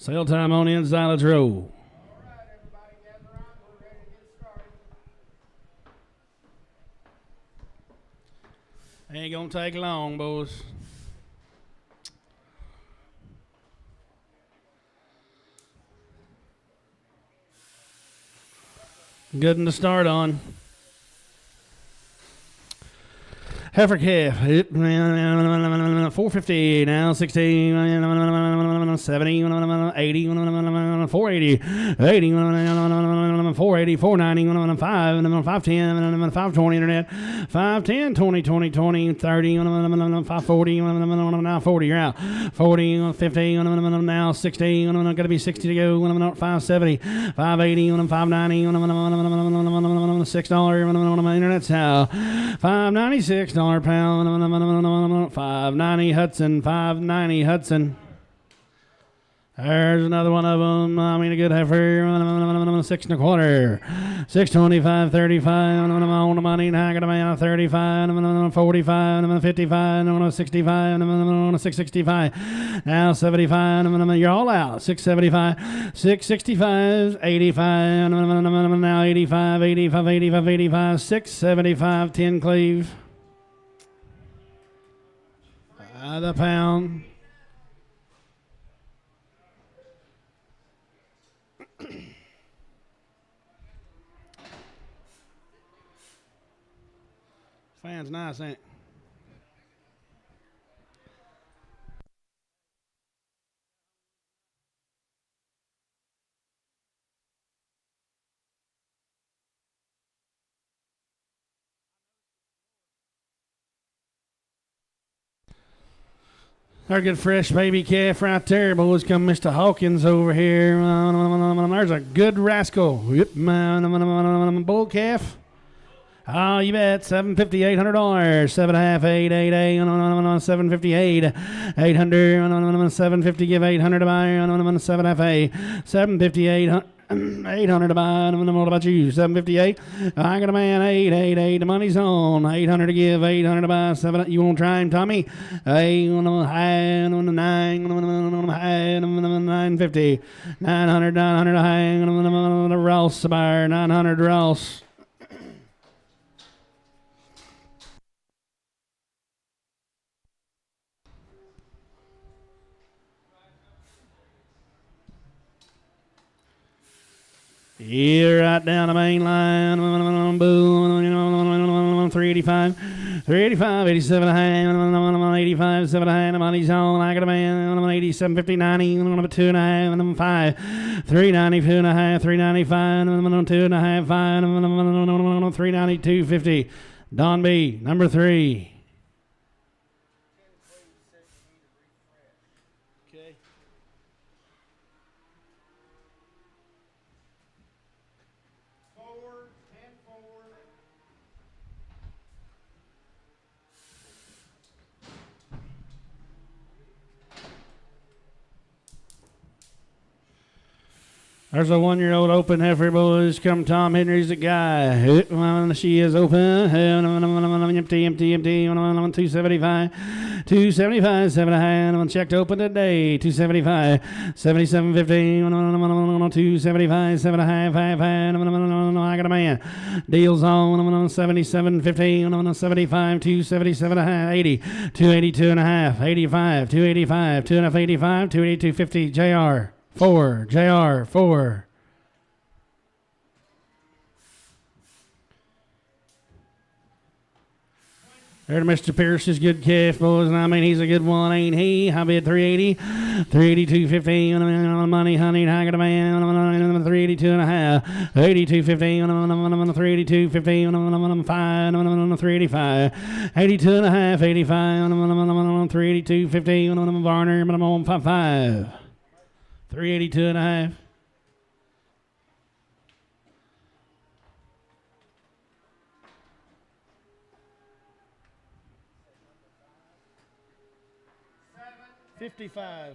Sale time on the inside. Let's roll. All right, everybody, gather around. We're ready to get started. Ain't gonna take long, boys. Good one to start on. Heifer calf, 450, now 60, 70, 80, 480, 80, 480, 490, 510, 520 internet, 510, 20, 20, 20, 30, 540, now 40, you're out, 40, 50, now 60, gotta be 60 to go, 570, 580, 590, $6, internet's how, $596 pound, 590 Hudson, 590 Hudson. There's another one of them. I mean, a good heifer. 6 1/4. 625, 35. On the money. I got a man. 35. 45. 55. 65. 665. Now 75. You're all out. 675. 665. 85. Now 85. 85. 85. 85. 675. 10 cleave. The pound. Fan's nice, ain't it? Our good fresh baby calf right there, boys. Come Mr. Hawkins over here. There's a good rascal. Yep, bull calf. Oh, you bet. $750, $800. 7.5, 888, 758, 800, 750, give 800 to buy, 7.5, 758, 800 to buy. What about you? 758. I got a man. 888. The money's on. 800 to give. 800 to buy. 7. You want to try him, Tommy? 8 on the high. On the 9. On the high. 950. 900. 900 high. On the Ross buyer. 900 Ross. Yeah, right down the main line. Boom. 385. 385. 87 high. 85. 7 high. The money's on. I got a man. 87. 50. 90. 2 and a half. 5. 390. 2 and a half. 395. 2 and a half. 5. 390. 250. Don B. Number 3. There's a 1-year-old open heifer, boys. Come Tom Henry's the guy. She is open. Empty. 275. 275. 7.5. Checked open today. 275. 77.50. 275. 7.5. 5. I got a man. Deals on. 77.50. 75. 277. 80. 280. 2.5. 85. 285. 2.5. 85. 282.50. JR. 4. JR. 4. There, Mr. Pierce's good calf, boys, and I mean, he's a good one, ain't he? I bid 380, 382.50 on money, honey, I got a man, 382 and a half, 82.50 on 382.50 on 5, 385, 82 and a half, 85 on 382.50 on Varner, but I'm on 55, 382 and a half. $55.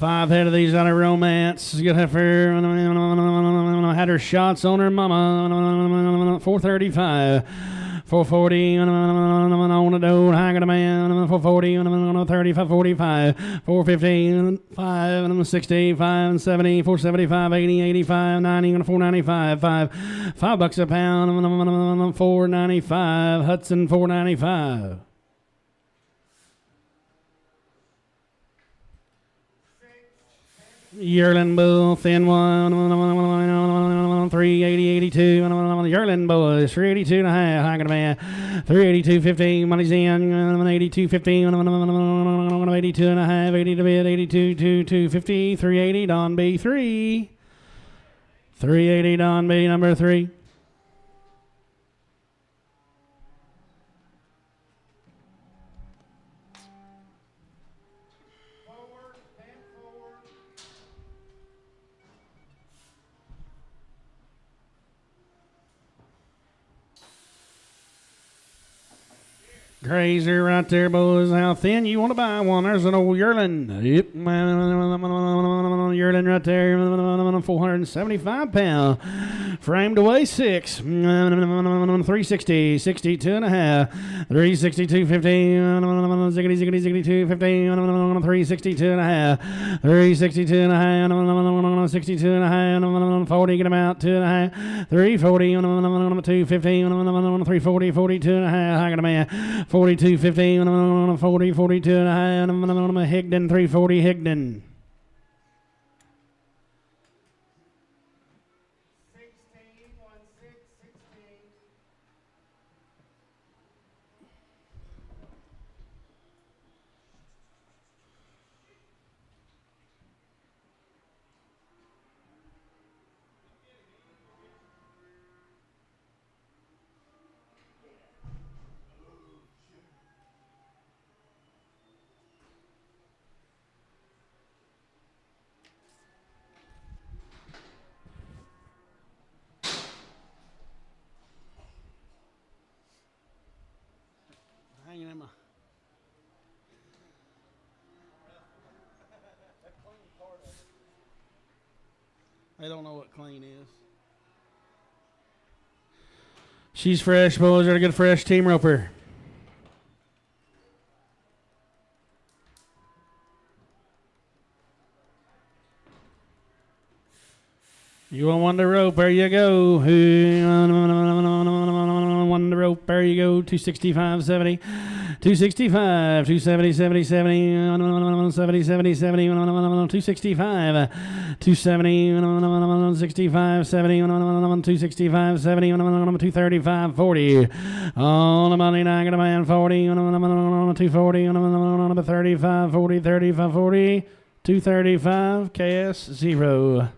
5 head of these out of romance. Good heifer. Had her shots on her mama. 435. 440 on the door, I got a man. 440 35, 45, 450, 5, 60, 5, 70, 475, 80, 85, 90, 495, 5 bucks a pound, 495, Hudson 495. Yearling bull, thin one, 380, 82, Yearling bull is 382 and a half, I got a man, 382, 15, money's in, 82, 15, 82 and a half, 80 to bid, 82, 250, 380, Don B, 3, 380, Don B, number 3. Crazy right there, boys. How thin you want to buy one? There's an old yearling. Yep. Yearling right there. 475 pound. Framed away 6. 360. 62 and a half. 362, 50. Ziggity, ziggity, ziggity, 250. 362 and a half. 362 and a half. 62 and a half. 40, get them out. 2 and a half. 340. 250. 340, 42 and a half. I got a man. 42, 15, 40, 42 and a half. Higdon, 340, Higdon. 16, 16, 16. Hanging in my. They don't know what clean is. She's fresh, boys. Got a good fresh team roper. You want one to rope? There you go. One to rope. There you go. 265, 70. 265, 270, 70, 70, 70, 70, 70, 265, 270, 65, 70, 265, 70, 235, 40. On the money, I got a man 40, 240, 35, 40, 35, 40, 235, KS 0.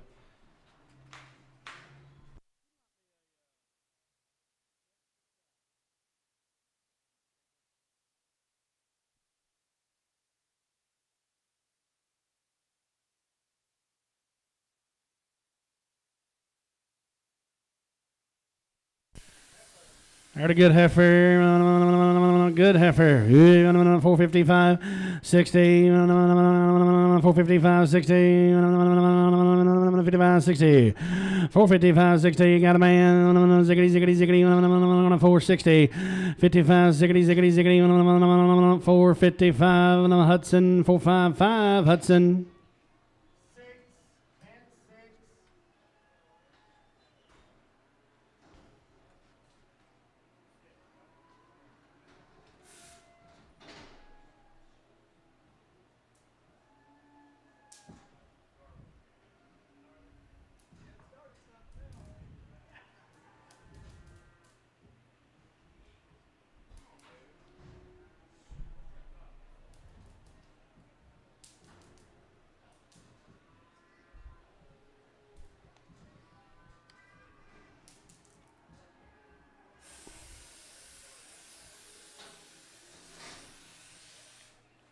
Got a good heifer, good heifer, 455, 60, 455, 60, 55, 60, 455, 60, got a man, ziggity, ziggity, ziggity, 460, 55, ziggity, ziggity, ziggity, 455, Hudson, 455, Hudson. 6 and 6.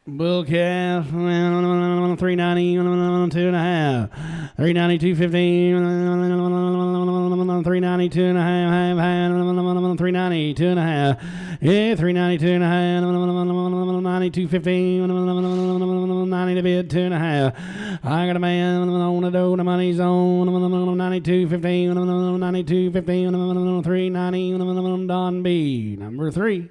Bull calf, 390, 2.5, 390, 250, 392 and a half, 392 and a half. Yeah, 392 and a half, 92.15, 90 to bid, 2 and a half. I got a man on the dough, the money's on 92.15, 92.15, 390, Don B, number 3.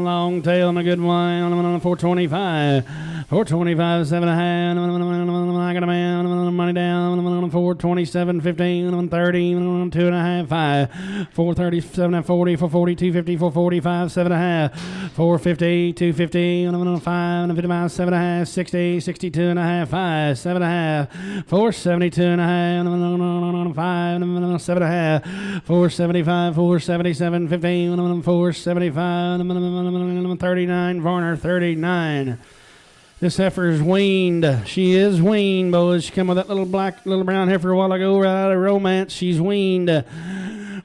Long tail and a good one, 425. 425, 7 and a half. I got a man, money down, 427, 15, 30, 2 and a half, 5. 437 and 40, 440, 250, 445, 7 and a half. 450, 250, 5 and 55, 7 and a half, 60, 62 and a half, 5, 7 and a half. 472 and a half, 5, 7 and a half. 475, 477, 15, 475, 39, Varner, 39. This heifer is weaned. She is weaned, boys. She come with that little brown heifer a while ago right out of Romance. She's weaned.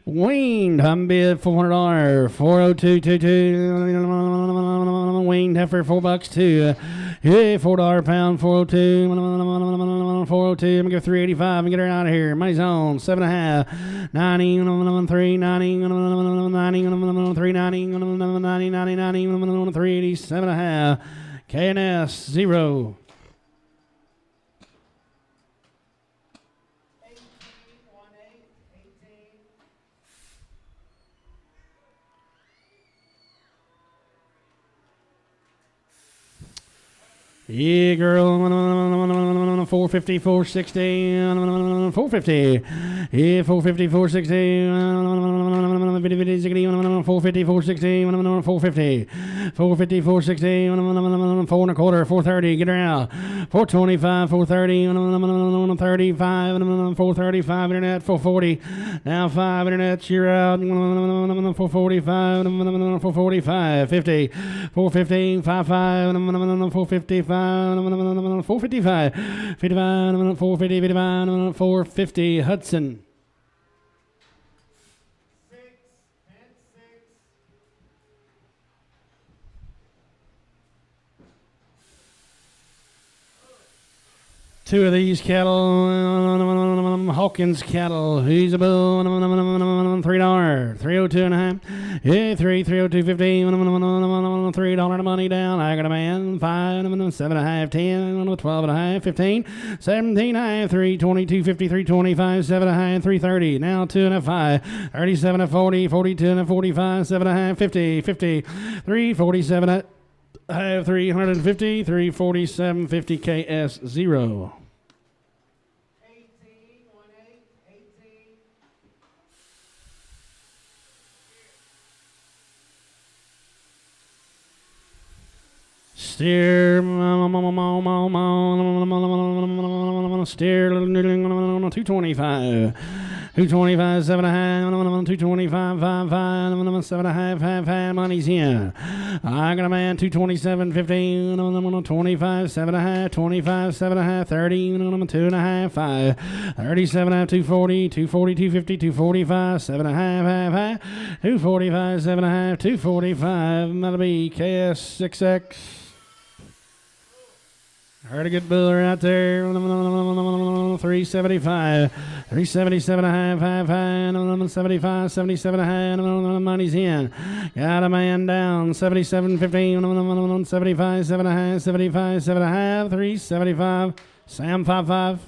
Weaned. I'm bid $400. 402.22. Weaned heifer, $4 Yeah, $4 a pound. 402. 402. I'm gonna give 385 and get her out of here. Money's on. 7 and a half. 90. 390. 90. 390. 90. 90. 380. 7 and a half. KNS 0. 18, 18. Yeah, girl. 450, 460, 450. Yeah, 450, 460. 450, 460, 450. 450, 460, 4 and a quarter, 430. Get her out. 425, 430, 35, 435. Internet, 440. Now 5 internet. You're out. 445, 445, 50, 450, 55, 455, 455, 55, 450, 55, 450. Hudson. 6 and 6. Two of these cattle, Hawkins cattle. He's a bull, $3, 302 and a half. Yeah, 302.50, $3 money down. I got a man, 5, 7 and a half, 10, 12 and a half, 15, 17 and a half, 322.50, 325, 7 and a half, 330. Now 2 and a 5, 37 and 40, 42 and a 45, 7 and a half, 50, 50, 347 at. I have 350, 347, 50 KS 0. 18, 18. Steer, steer, 225. 225, 7 and a half, 225, 5, 5, 7 and a half, money's in. I got a man, 227, 15, 25, 7 and a half, 25, 7 and a half, 30, 2 and a half, 5, 37 and a half, 240, 240, 250, 245, 7 and a half, 245, 7 and a half, 245, that'll be KS 6X. Heard a good buller out there. 375, 377 and a half, 75, 77 and a half. Money's in. Got a man down. 77, 15, 75, 7 and a half, 75, 7 and a half, 375. Sam 55.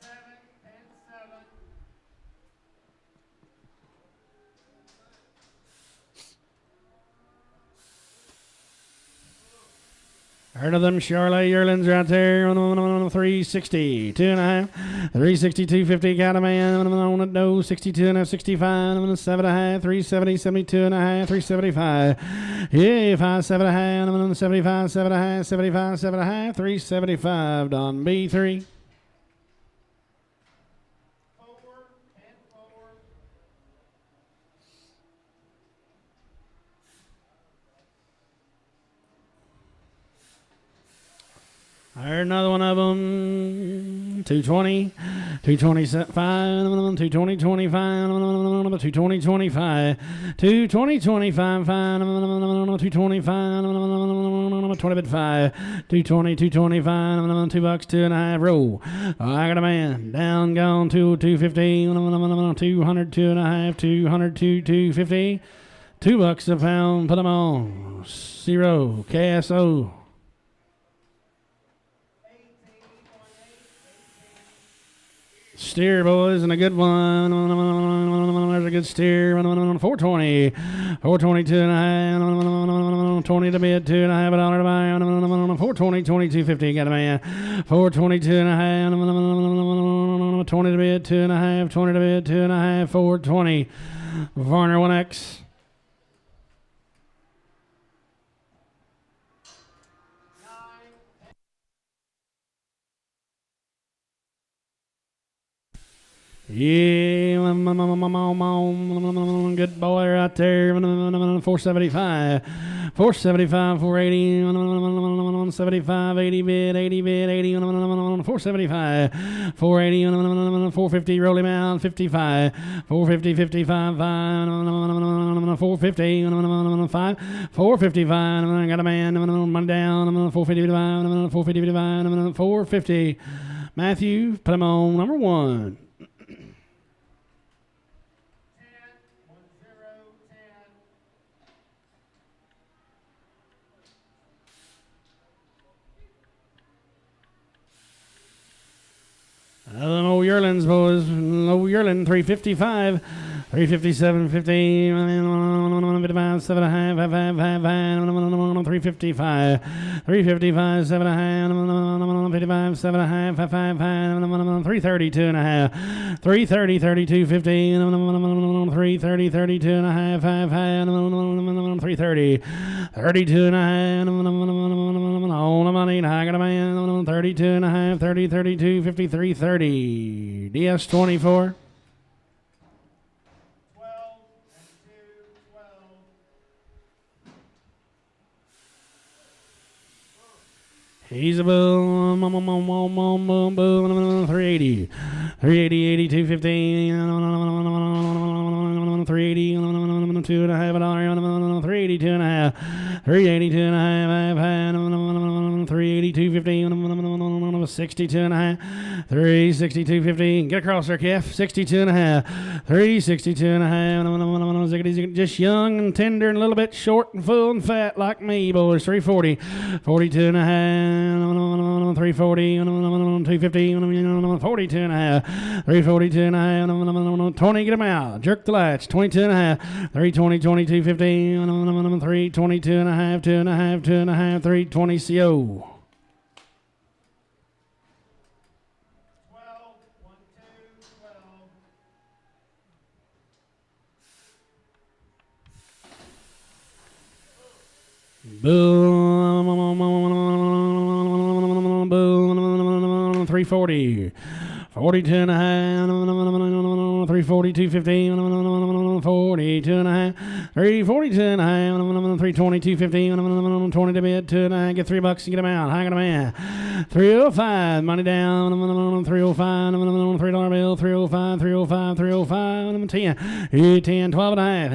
7 and 7. Heard of them Charlotte yearlings out there on 360, 2 and a half, 360, 250, got a man on the dough, 62 and a half, 65, 7 and a half, 370, 72 and a half, 375. Yeah, 5, 7 and a half, 75, 7 and a half, 75, 7 and a half, 375. Don B3. 4 and 4. Heard another one of them. 220, 225, 220, 25, 220, 25, 220, 25, 225, 20 bid 5, 220, 225, $2, 2.5 roll. I got a man down, gone, 250, 200, 2.5, 200, 250, $2 a pound. Put them on 0 KSO. Steer, boys, and a good one. There's a good steer. 420. 422 and a half. 20 to bid, $2.5 to buy. 420, 22.50. Got a man. 422 and a half. 20 to bid, 2.5. 20 to bid, 2.5. 420. Varner 1X. Yeah, good boy right there. 475, 475, 480, 75, 80 bid, 80 bid, 80, 475, 480, 450, roll him out, 55, 450, 55, 5, 450, 5, 455, got a man, money down, 455, 450, 450. Matthew, put him on number 1. 10, 10. Old yearlings, boys. Old yearling, 355, 357, 50, 55, 7.5, 355, 355, 7.5, 55, 7.5, 330, 2.5, 330, 32, 50, 330, 32 and a half, 330, 32 and a half, all the money, I got a man, 32 and a half, 30, 32, 53, 30, DS 24. 12 and 2, 12. He's a boom, 380, 380, 82, 50, 380, $2.5, 382 and a half, 382 and a half, 382, 50, 62 and a half, 362, 50, get across there, Kev, 62 and a half, 362 and a half, just young and tender and a little bit short and full and fat like me, boys, 340, 42 and a half, 340, 250, 42 and a half, 342 and a half, 20, get them out, jerk the latch, 22 and a half, 320, 22, 50, 322 and a half, 2.5, 2.5, 320 CO. 12, 1, 2, 12. Boom, boom, 340, 42 and a half, 340, 250, 42 and a half, 342 and a half, 320, 250, 20 to bid, 2 and a half, get $3 and get them out. I got them in. 305, money down, 305, $3 bill, 305, 305, 305, 10, 10, 12 and a half,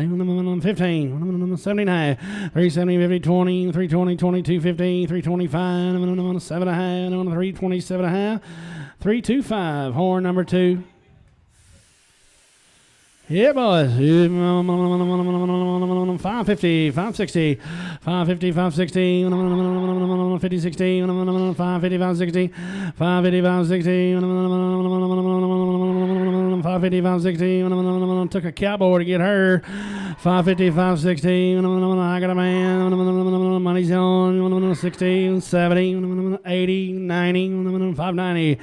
15, 70 and a half, 370, 50, 20, 320, 22, 50, 325, 7 and a half, 327 and a half, 325, horn number 2. Yeah, boys. 550, 560, 550, 560, 50, 60, 550, 560, 550, 560, 550, 560, took a cowboy to get her. 550, 560, I got a man, money's on, 60, 70, 80, 90, 590,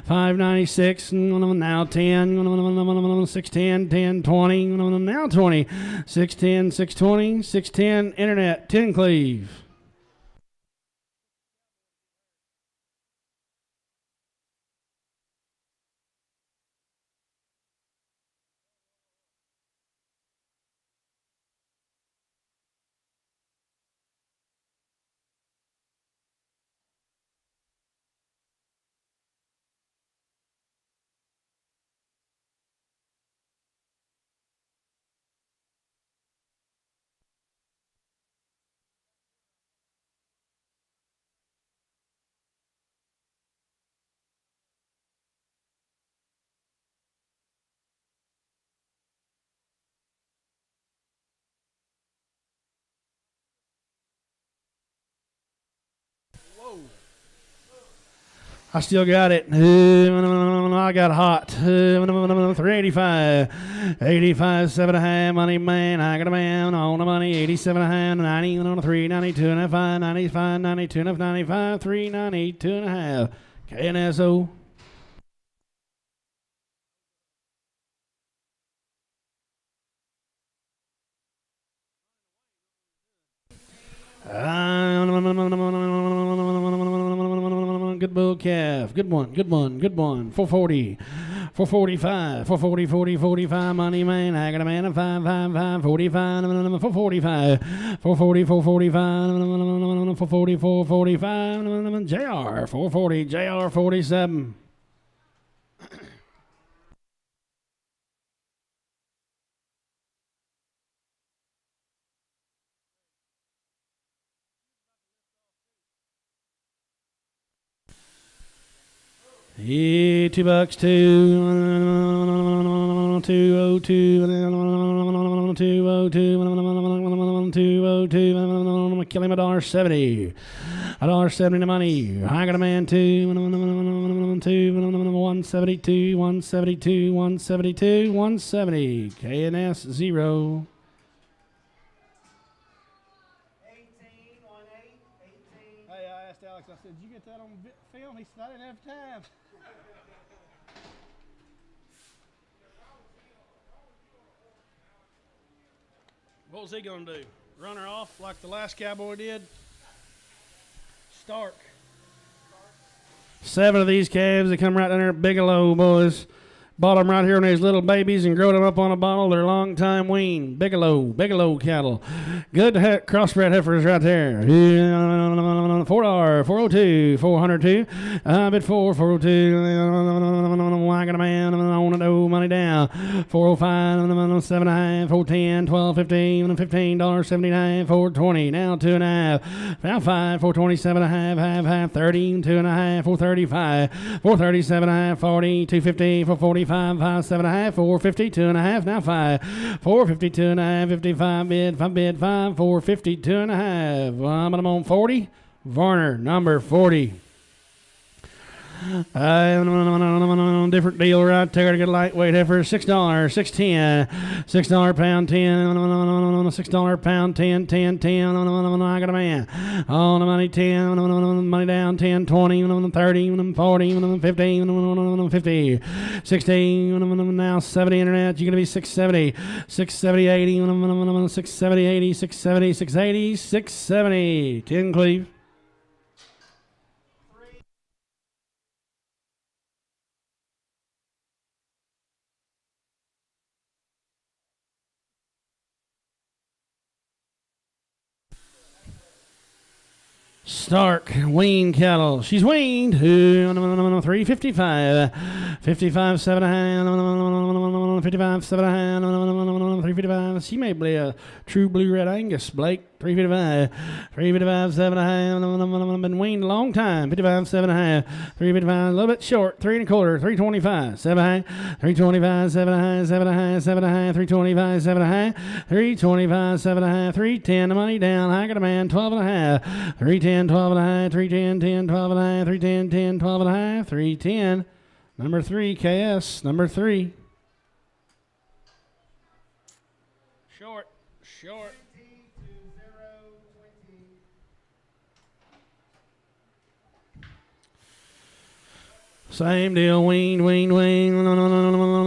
596, now 10, 610, 10, 20, now 20, 610, 620, 610, internet, 10 Cleve. I still got it. I got hot. 385. 85, 7.5. Money man. I got a man on the money. 87.5. 90 on the 3. 92.5. 95. 92.5. 95. 390. 2.5. KNSO. Good bull calf. Good one. 440. 445. 440, 40, 45. Money man. I got a man of 555. 45. 445. 440, 445. 440, 445. JR. 440. JR 47. Yeah, $2, 202, 202, kill him $1.70. $1.70 the money. I got a man too. 172, 172, 172, 170. KNS 0. 18, 18. Hey, I asked Alex, I said, did you get that on film? He said, I didn't have time. What was he going to do? Run her off like the last cowboy did? Stark. 7 of these calves that come right down there at Bigelow, boys. Bought them right here when they was little babies and growed them up on a bottle. They're long time wean. Bigelow cattle. Good crossbred heifers right there. $4, 402, 402. I bid 402. I got a man on it. Oh, money down. 405, 7.5, 410, 12, 15, $15.79, 420. Now 2.5. Now 5, 427.5, half, 30, 2.5, 435, 437.5, 40, 250, 445. 5.7.5, 450, 2.5, now 5, 450, 2.5, 55 bid, 5, 450, 2.5. I'm on 40. Varner, number 40. Different deal right there to get a lightweight heifer. $6, $6.10, $6 pound 10, $6 pound 10, 10, 10. I got a man on the money 10, money down 10, 20, 30, 40, 50, 50, 16, now 70 internet. You're gonna be 670, 670, 80, 670, 80, 670, 680, 670. 10 Cleve. Stark, wean cattle. She's weaned. 355. 55, 7.5. 55, 7.5. 355. She may be a true blue red Angus, Blake. 355. 355, 7.5. Been weaned a long time. 55, 7.5. 355, a little bit short. 3 1/4. 325. 7.5. 325, 7.5. 7.5. 7.5. 325, 7.5. 325, 7.5. 310. The money down. I got a man. 12.5. 310. 12.5, 310, 10, 12.5, 310, 10, 12.5, 310. Number 3, KS, number 3. Short. 20, 20. Same deal, wean.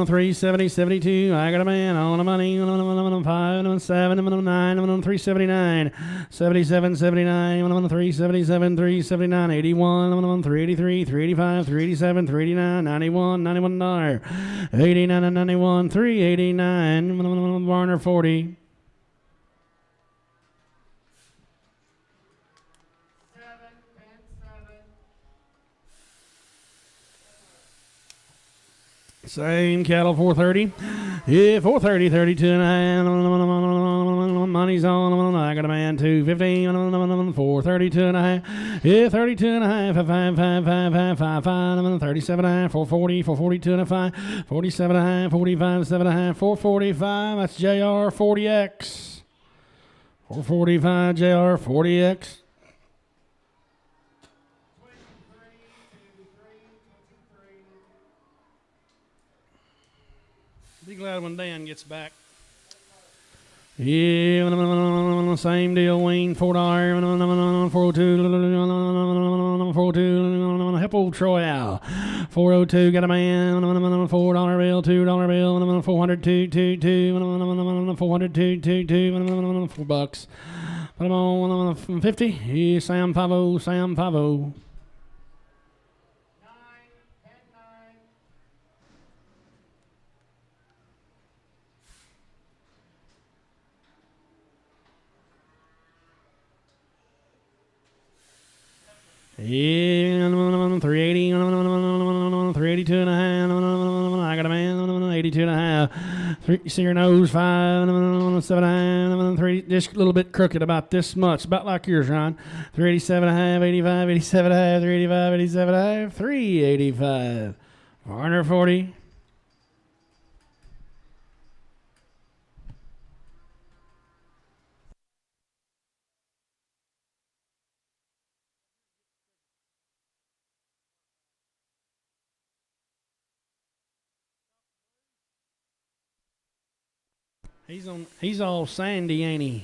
370, 72. I got a man on the money. 5, 7, 9, 379, 77, 79, 377, 379, 81, 383, 385, 387, 389, 91, $91, 89, 91, 389, Varner 40. 7, 10, 7. Same cattle, 430. Yeah, 430, 32 and a half. Money's on. I got a man, 215. 432 and a half. Yeah, 32 and a half. 5, 37 and a half. 440, 442 and a 5. 47 and a half. 45, 7 and a half. 445. That's JR 40X. 445 JR 40X. Be glad when Dan gets back. Yeah, same deal, Wayne. $4, 402, 402, Hippo Troy Owl. 402, got a man, $4 bill, $2 bill, 400, 222, 400, 222, $4. Put him on 50. Yeah, Sam 50, Sam 50. 9, 10, 9. Yeah, 380, 382 and a half. I got a man, 82 and a half. See your nose, 5, 7 and a half, 3, just a little bit crooked, about this much, about like yours, Ron. 387 and a half, 85, 87 and a half, 385, 87 and a half, 385. 440. He's all sandy, ain't he?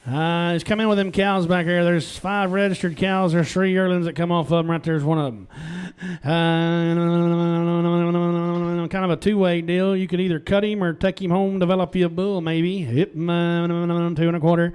He's come in with them cows back here. There's 5 registered cows. There's 3 yearlings that come off of them. Right there's one of them. Kind of a two-way deal. You could either cut him or take him home, develop you a bull, maybe. Yep, 2 1/4,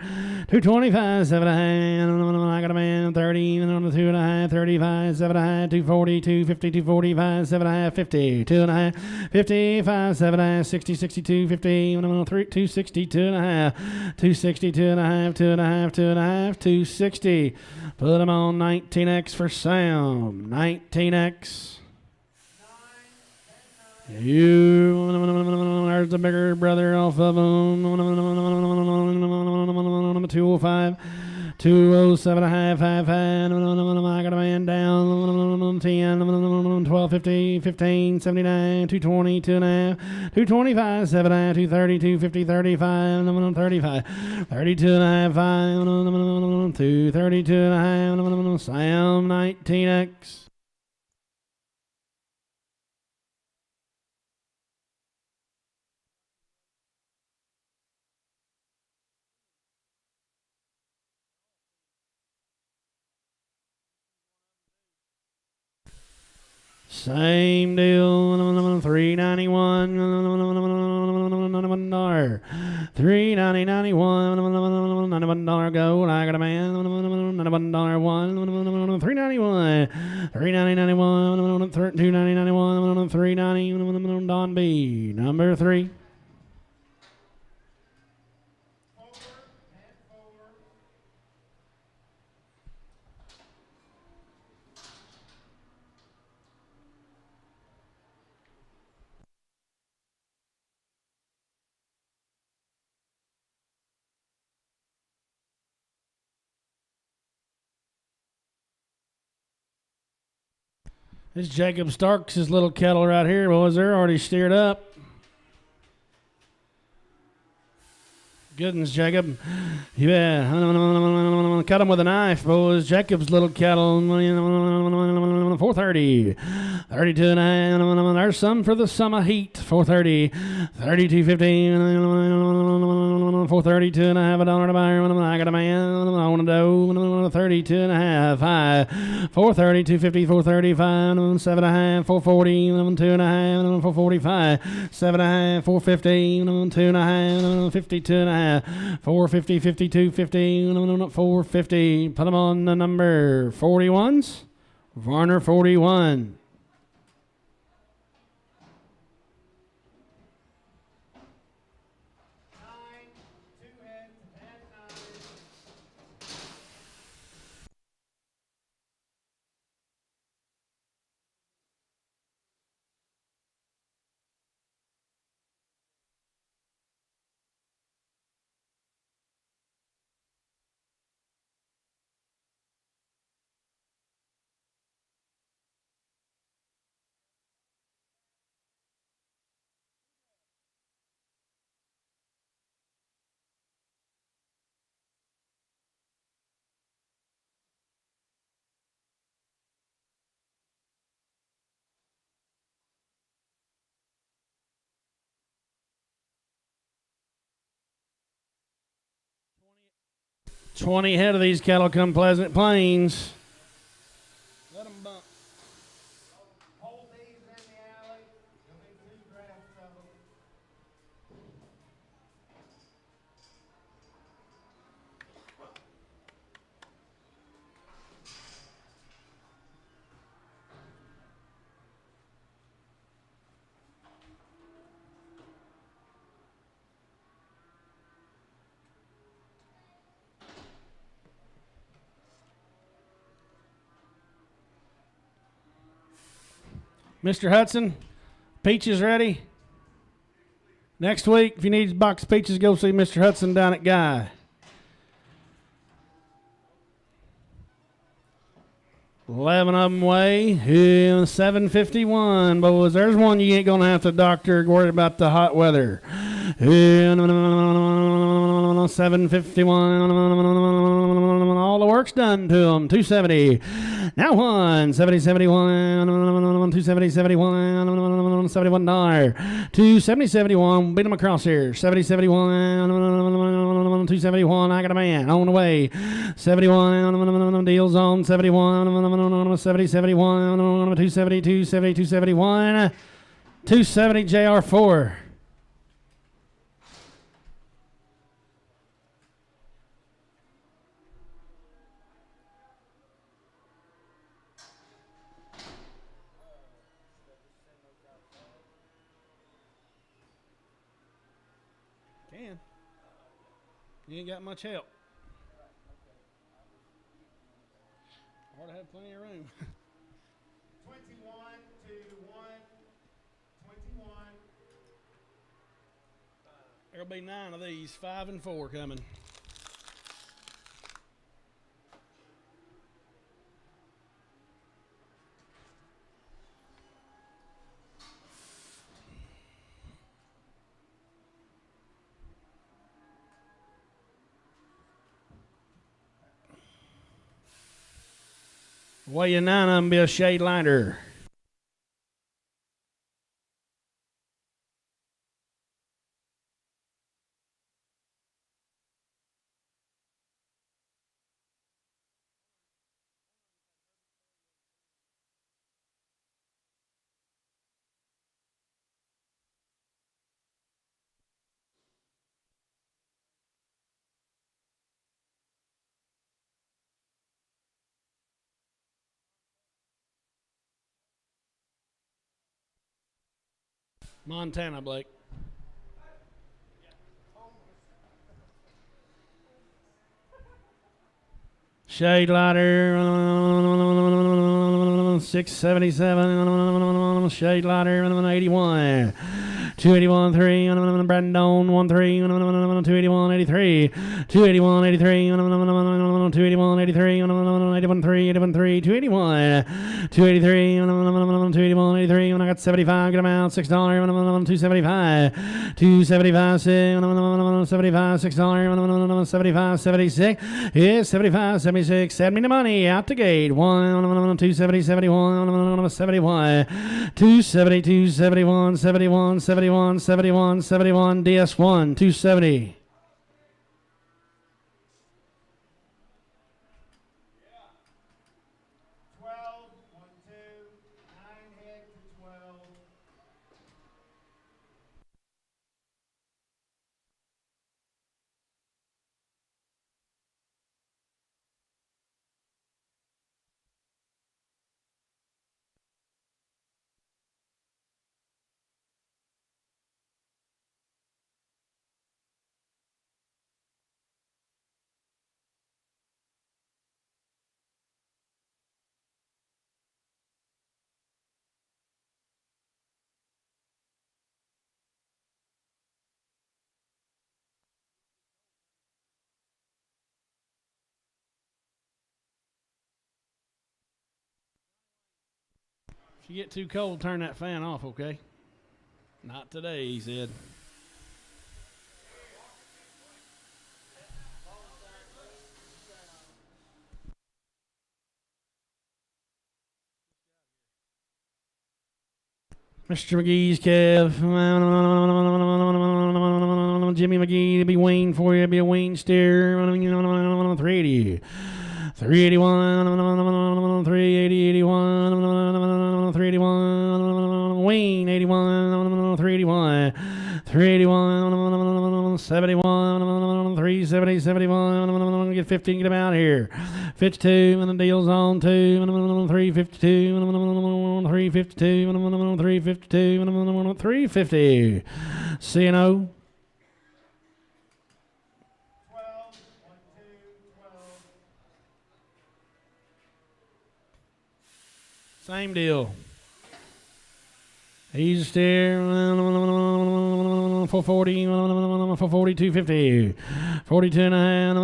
225, 7 1/2. I got a man, 30, 2 1/2, 35, 7 1/2, 240, 250, 245, 7 1/2, 50, 2 1/2, 55, 7 1/2, 60, 62, 50, 260, 2 1/2, 260, 2 1/2, 2 1/2, 2 1/2, 260. Put him on 19X for Sam. 19X. There's the bigger brother off of him. 205, 207 and a half, half. I got a man down. 10, 1250, 15, 79, 220, 2 1/2, 225, 7 1/2, 230, 250, 35, 35, 32 and a half, 5, 232 and a half. Sam 19X. Same deal, 391, $91, 390.91, $91 gold. I got a man, $91 one, 391, 390.91, 290.91, 390, Don B, number 3. This is Jacob Starks' little cattle right here, boys. They're already steered up. Good ones, Jacob. Yeah. Cut them with a knife, boys. Jacob's little cattle. 430. 32 and a half. There's some for the summer heat. 430. 32.50. 432 and a half. $1 to buy. I got a man on a dough. 32 and a half. 5. 430. 250. 435. 7 and a half. 440. 2 and a half. 445. 7 and a half. 450. 2 and a half. 52 and a half. 450, 52, 50, 450. Put them on the number 41s. Varner 41. 20 head of these cattle come Pleasant Plains. Let them bump. Hold these in the alley. There'll be 2 drafts of them. Mr. Hudson, peaches ready? Next week, if you need a box of peaches, go see Mr. Hudson down at Guy. 11 of them weigh 751, boys. There's one you ain't gonna have to doctor worried about the hot weather. 751. All the work's done to them. 270. Now one. 70, 71. 270, 71. $71. 270, 71. Beat them across here. 70, 71. 271. I got a man on the way. 71. Deals on 71. 70, 71. 270, 270, 271. 270 JR4. Can. You ain't got much help. Ought to have plenty of room. 21 to 1. 21. There'll be 9 of these, 5 and 4 coming. Weighing 9 of them be a shade lighter. Montana, Blake. Shade lighter, 677. Shade lighter, 81. 281, 3, Brandon, 1, 3, 281, 83, 281, 83, 281, 83, 81, 3, 81, 3, 281, 283, 281, 83, when I got 75, get them out, $6, 275, 275, 75, $6, 75, 76, yeah, 75, 76, send me the money, out the gate, 270, 71, 71, 270, 271, 71, 71, 71, 71, DS1, 270. If you get too cold, turn that fan off, okay? Not today, he said. Mr. McGee's calf, Jimmy McGee to be Wayne for you. Be a Wayne steer. 380. 381. 380. 81. 381. Wayne 81. 381. 381. 71. 370. 71. Get 15. Get him out here. 52. And the deal's on 2. 352. 352. 352. 350. CNO. 12. Same deal. He's a steer. 440. 440. 250. 42 and a half.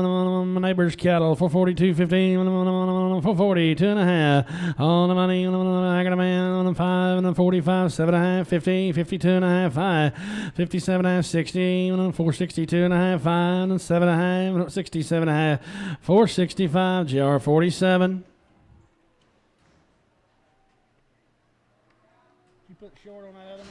My neighbor's cattle. 440. 250. 440. 2 and a half. All the money. I got a man. 5 and 45. 7 and a half. 50. 52 and a half. 5. 57 and a half. 60. 462 and a half. 5 and 7 and a half. 67 and a half. 465. GR 47. You put short on that other one?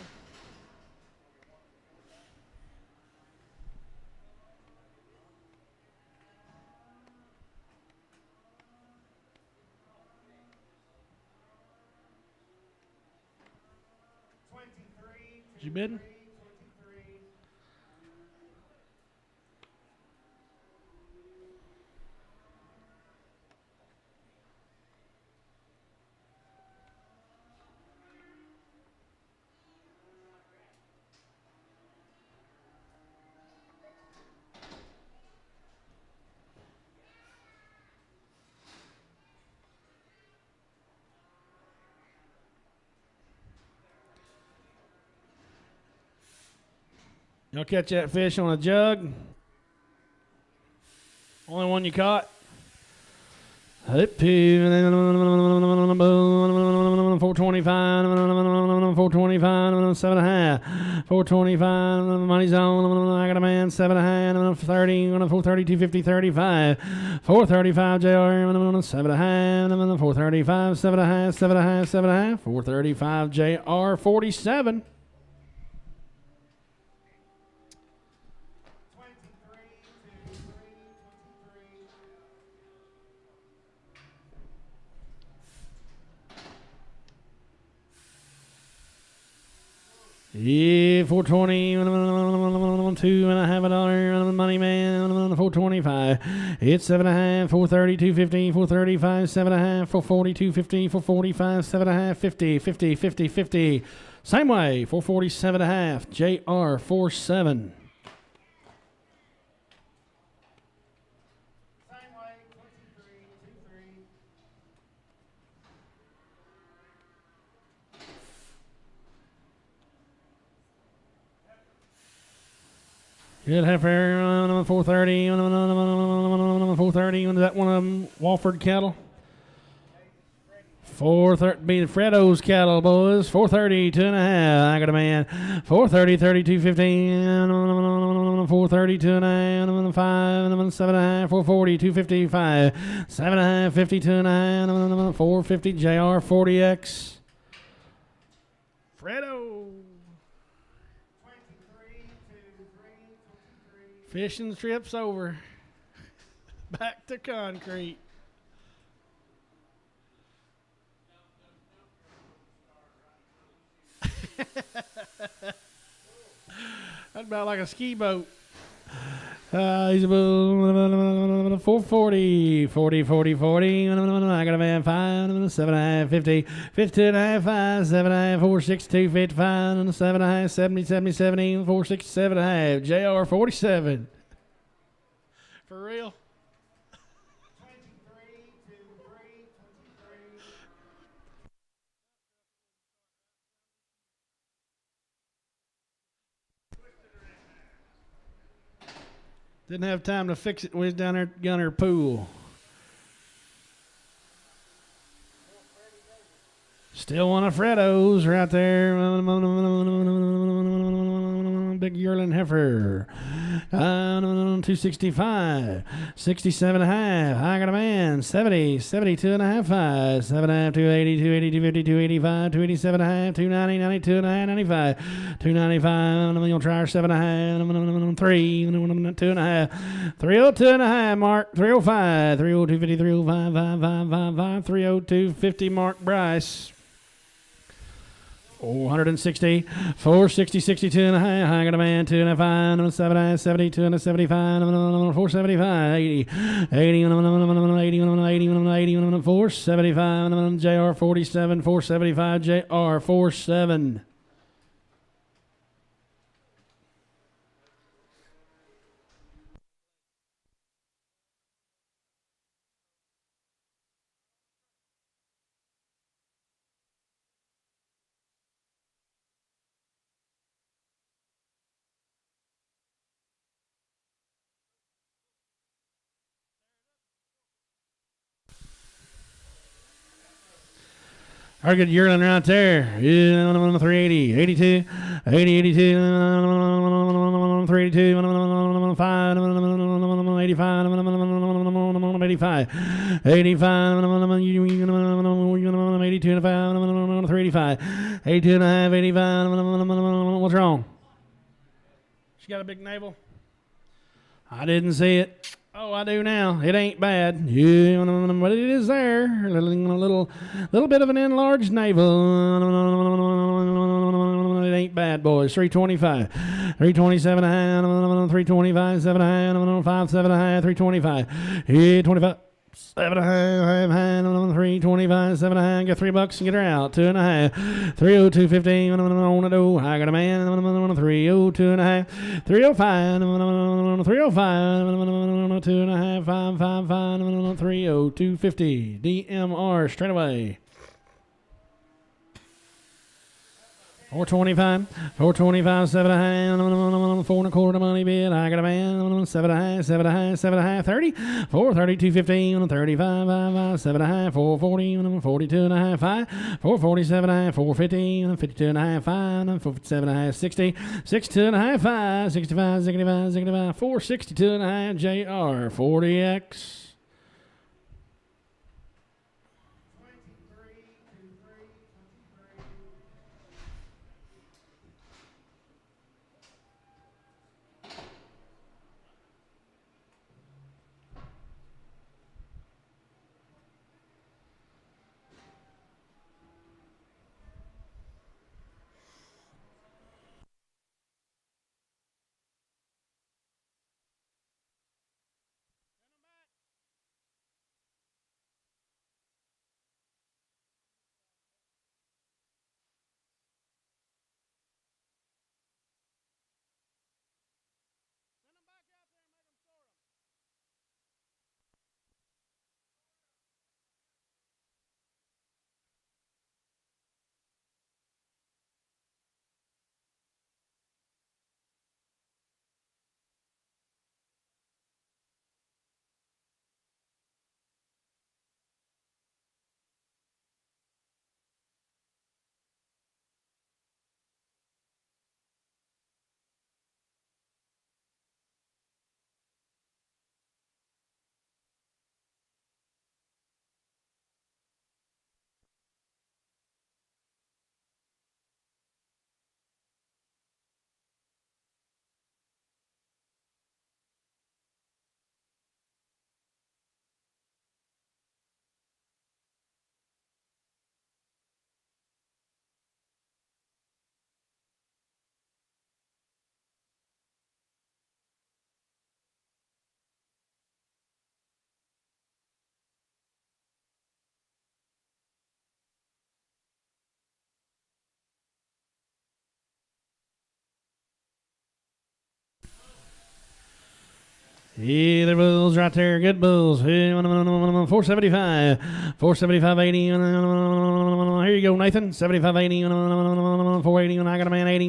You bidding? Y'all catch that fish on a jug? Only one you caught? 425, 425, 7.5, 425, money's on, I got a man, 7.5, 30, 430, 250, 35, 435, JR, 7.5, 435, 7.5, 7.5, 7.5, 435, JR, 47. Yeah, 420, $2.50 money man, 425. It's 7.5, 430, 250, 435, 7.5, 440, 250, 445, 7.5, 50, 50, 50, 50. Same way, 447.5, JR 47. Good heifer, 430, 430, is that one of them Walford cattle? 430, be the Freddo's cattle, boys. 430, 2.5, I got a man. 430, 32, 15, 430, 2.5, 5, 7.5, 440, 255, 7.5, 52 and a half, 450, JR 40X. Freddo. Fishing trip's over. Back to concrete. That's about like a ski boat. He's about 440, 40, 40, 40. I got a man 5, 7.5, 50, 52.5, 5, 7.5, 462, 55, 7.5, 70, 70, 70, 467.5. JR 47. For real? Didn't have time to fix it when we was down there at Gunner Pool. Still one of Freddo's right there. Big yearling heifer. 265, 67 and a half. I got a man. 70, 72 and a half. 5, 7 and a half, 280, 280, 250, 285, 287 and a half, 290, 92 and a half, 95, 295. I'm going to try our 7 and a half, 3, 2 and a half, 302 and a half, Mark, 305, 302, 50, 305, 555, 302, 50, Mark Bryce. 460, 460, 62 and a half. I got a man, 2 and a 5, 7, 72 and a 75, 475, 80, 80, 80, 475, JR 47, 475, JR 47. Our good yearling right there. 380, 82, 80, 82, 382, 5, 85, 85, 85, 82 and 5, 385, 82 and a half, 85. What's wrong? She got a big navel? I didn't see it. Oh, I do now. It ain't bad. Yeah, but it is there. A little bit of an enlarged navel. It ain't bad, boys. 325, 327 and a half, 325, 7 and a half, 5, 7 and a half, 325, yeah, 25. 7 and a half, 325, 7 and a half, get $3 and get her out. 2 and a half, 302, 15, I got a man, 302 and a half, 305, 305, 2 and a half, 555, 302, 50, DMR straight away. 425, 425, 7 and a half, 4 and a quarter money bid. I got a man, 7 and a half, 7 and a half, 7 and a half, 30, 432, 15, 35, 5, 7 and a half, 440, 42 and a half, 5, 447 and a half, 450, 52 and a half, 5, 47 and a half, 60, 62 and a half, 5, 65, 65, 65, 462 and a half, JR, 40X. Yeah, they're bulls right there. Good bulls. 475. 475, 80. Here you go, Nathan. 75, 80. 480. I got a man. 80.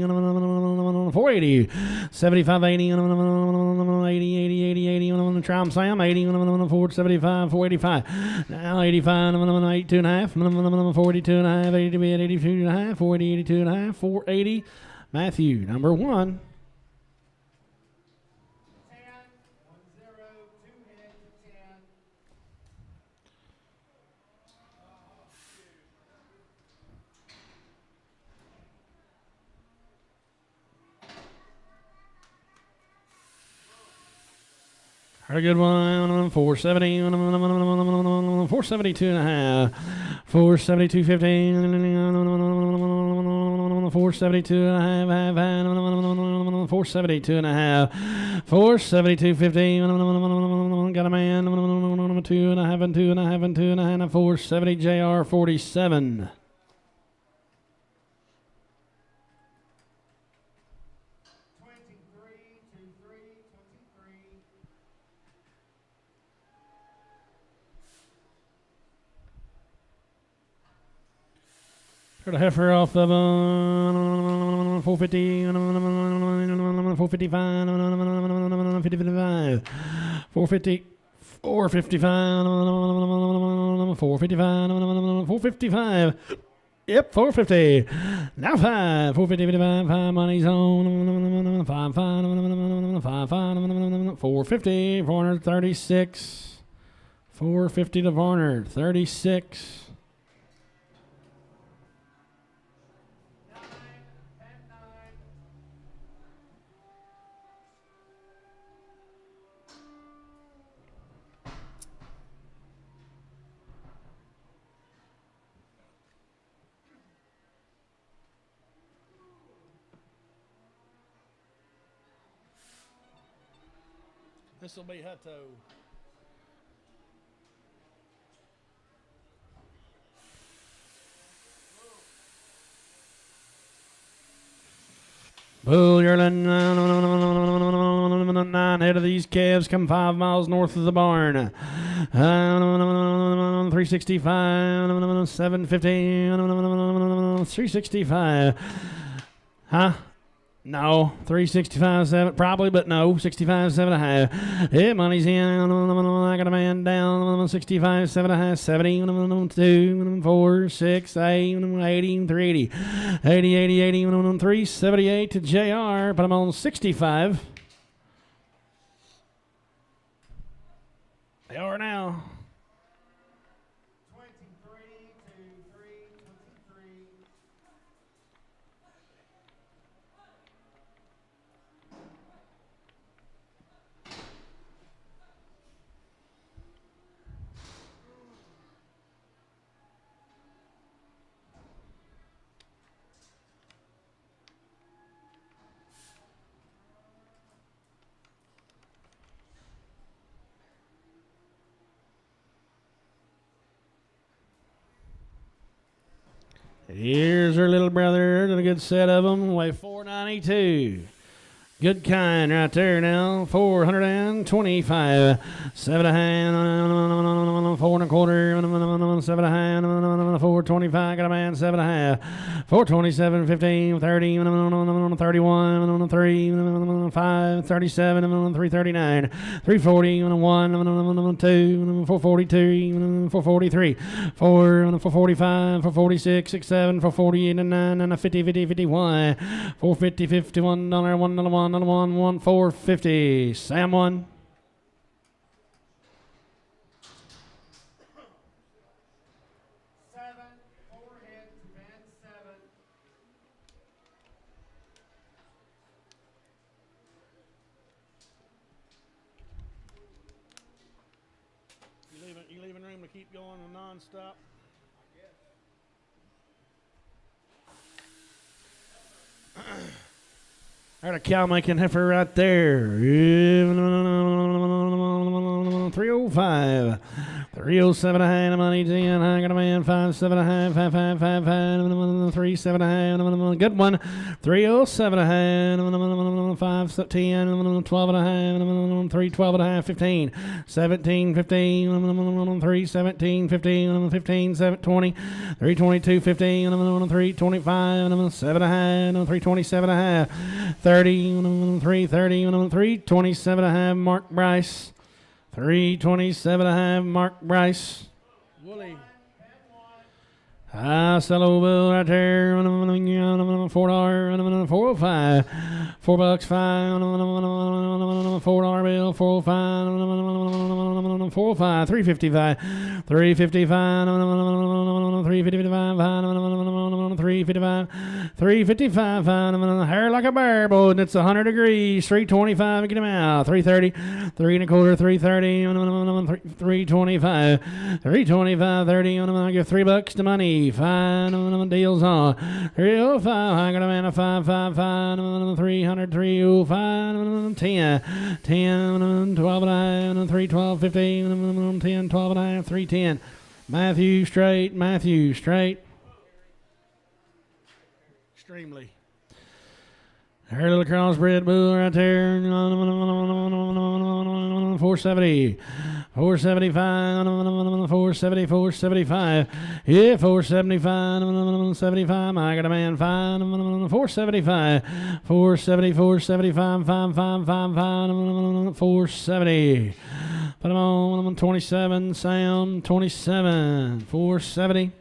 480. 75, 80. 80, 80, 80, 80. Try 'em, Sam. 80. 475, 485. Now 85. 82 and a half. 42 and a half. 82 and a half. 480, 82 and a half. 480. Matthew, number 1. A good one, 470, 472 and a half, 472.15, 472 and a half, 472 and a half, 472.15, got a man, 2 and a half and 2 and a half and 2 and a half, 470 JR 47. Got a heifer off of 450, 455, 455, 450, 455, 455, 455. Yep, 450. Now 5, 450, 55, 5 money's on, 5, 5, 5, 5, 450, 436, 450 to Varner, 36. This will be Hutto. Bull yearling, 9 head of these calves come 5 miles north of the barn. 365, 750, 365. Huh? No, 365, 7, probably, but no, 65, 7.5. Yeah, money's in. I got a man down. 65, 7.5, 70, 2, 4, 6, 8, 80, 380. 80, 80, 80, 378 to JR, but I'm on 65. They are now. Here's her little brother, and a good set of them, weigh 492. Good kind right there now, 425. 7 a hand, 4 and a quarter, 7 a hand, 425. Got a man, 7 a half, 427, 15, 30, 31, 3, 5, 37, 339, 340, 1, 2, 442, 443, 4, 445, 446, 6, 7, 448, 9, 50, 50, 51, 450, 51, $1, 1, 450. Sam won. You leaving room to keep going non-stop? I got a cow making heifer right there. 305. 307 a hand, money 10. I got a man 5, 7 a half, 5, 5, 5, 5, 3, 7 a half. Good one. 307 a hand, 5, 10, 12 and a half, 3, 12 and a half, 15, 17, 15, 3, 17, 15, 15, 7, 20, 322, 15, 3, 25, 7 a half, 327 a half, 30, 3, 30, 3, 27 a half, Mark Bryce. 327 and a half, Mark Bryce. Wooly. SlaughterBulls right there. $4, 405. $4 fine, $4 bill, 405, 405, 355, 355, 355, 355, hair like a bear, boy, and it's 100 degrees, 325, get him out, 330, 3 and a quarter, 330, 325, 325, 30, I'm gonna give $3 to money, fine, deals on, 305, I got a man, a 555, 300, 305, 10, 10, 12 and a half, 3, 12, 15, 10, 12 and a half, 310, Matthew straight, extremely. Her little crossbred bull right there, 470, 475, 470, 475, yeah, 475, 75, I got a man, 475, 470, 475, 555, 470, put him on, 27, Sam, 27, 470.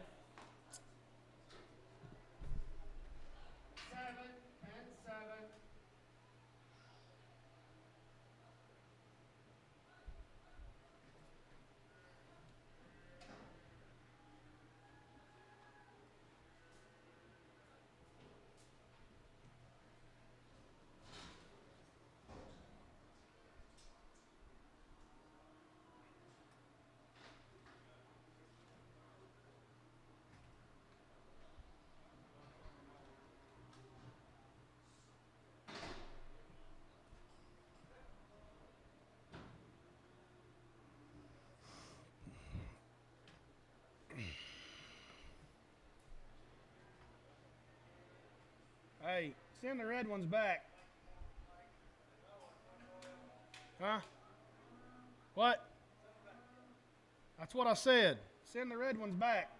Hey, send the red ones back. Huh? What? That's what I said. Send the red ones back.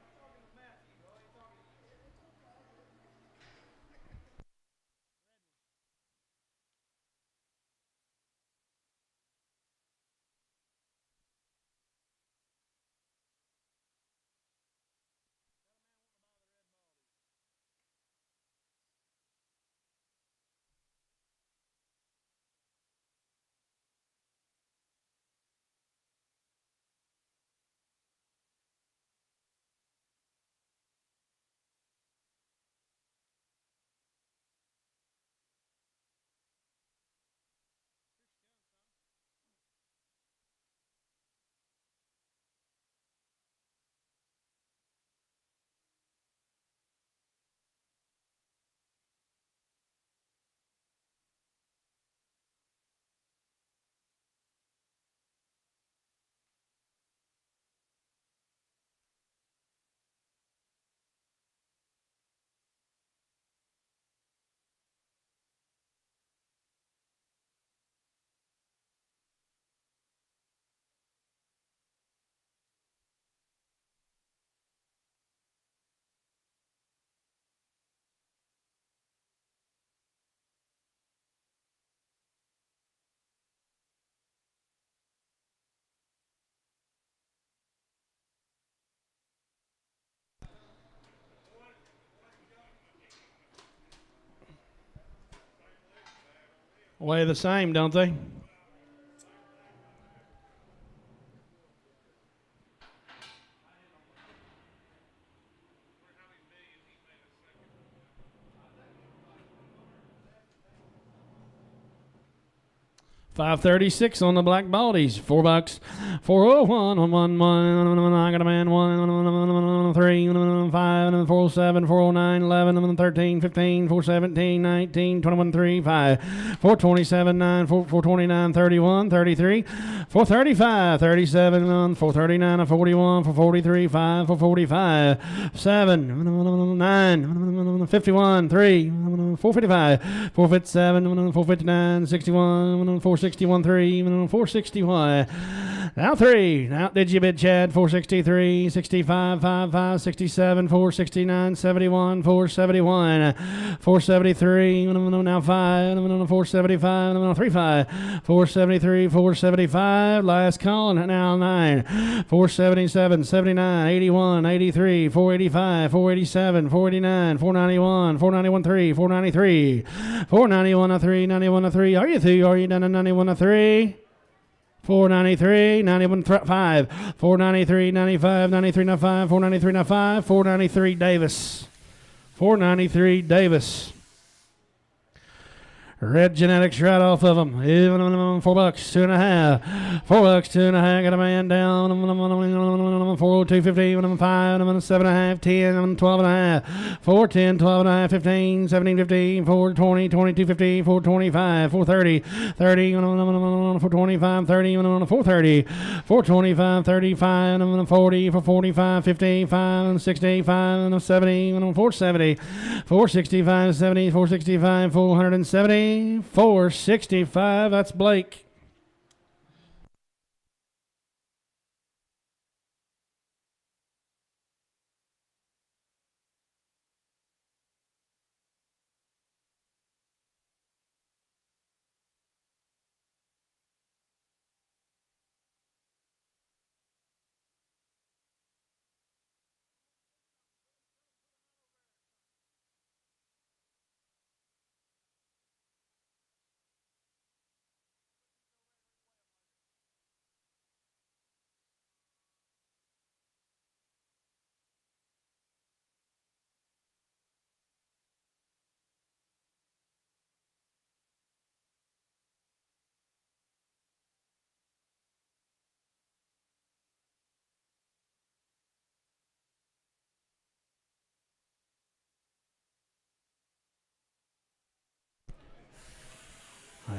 Weigh the same, don't they? $5.36 on the black baldies. $4. 401 111. I got a man 1 3 5 407 409 11 13 15 417 19 21 3 5 427 9 429 31 33 435 37 439 41 443 5 445 7 9 51 3 455 457 459 61 4 461, 3, 461. Now 3. Now did you bid, Chad? 463, 65, 55, 67, 469, 71, 471, 473. Now 5, 475, 35, 473, 475. Last call, and now 9, 477, 79, 81, 83, 485, 487, 489, 491, 491, 3, 493, 491, 3, 91, 3. Are you through? Are you done? 91, 3. 493, 91, 5, 493, 95, 93, 95, 493, 95, 493 Davis. 493 Davis. Red genetics right off of them. $4, $2.5. $4, $2.5. Got a man down. 402, 15, 5, 7.5, 10, 12.5. 4, 10, 12.5, 15, 17, 15, 420, 22, 15, 425, 430, 30, 425, 30, 430, 425, 35, 40, 445, 50, 5, 60, 5, 70, 470, 465, 70, 465, 470. 465. That's Blake.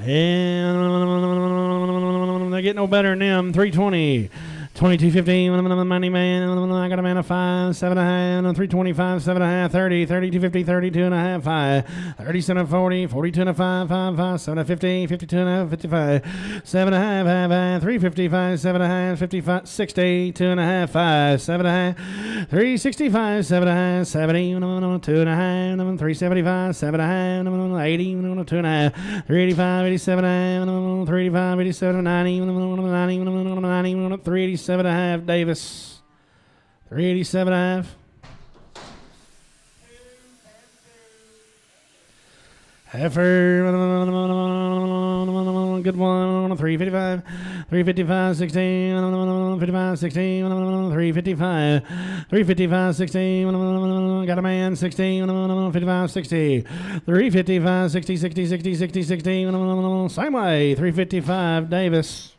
And they get no better than them. 320. 22.15, money man. I got a man of 5, 7.5, 325, 7.5, 30, 32.50, 32.5, 5, 37.40, 42.5, 5, 7.50, 52.5, 55, 7.5, 355, 7.5, 55, 60, 2.5, 5, 7.5, 365, 7.5, 70, 2.5, 375, 7.5, 80, 2.5, 385, 87, 385, 87, 90, 387.5 Davis. 387.5. Heifer. Good one. 355. 355, 16. 55, 16. 355. 355, 16. Got a man. 16. 55, 60. 355, 60, 60, 60, 60, 60. Same way. 355 Davis.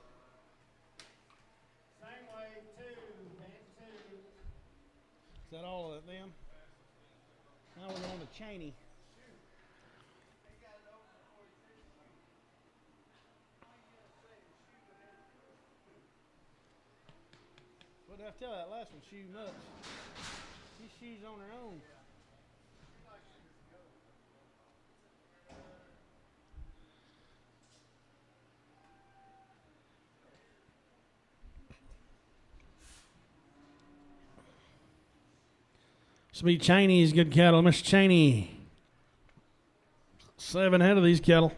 Cheney. What did I tell that last one? Shoe nuts. These shoes on their own. This will be Cheney's good cattle. Miss Cheney. 7 head of these cattle.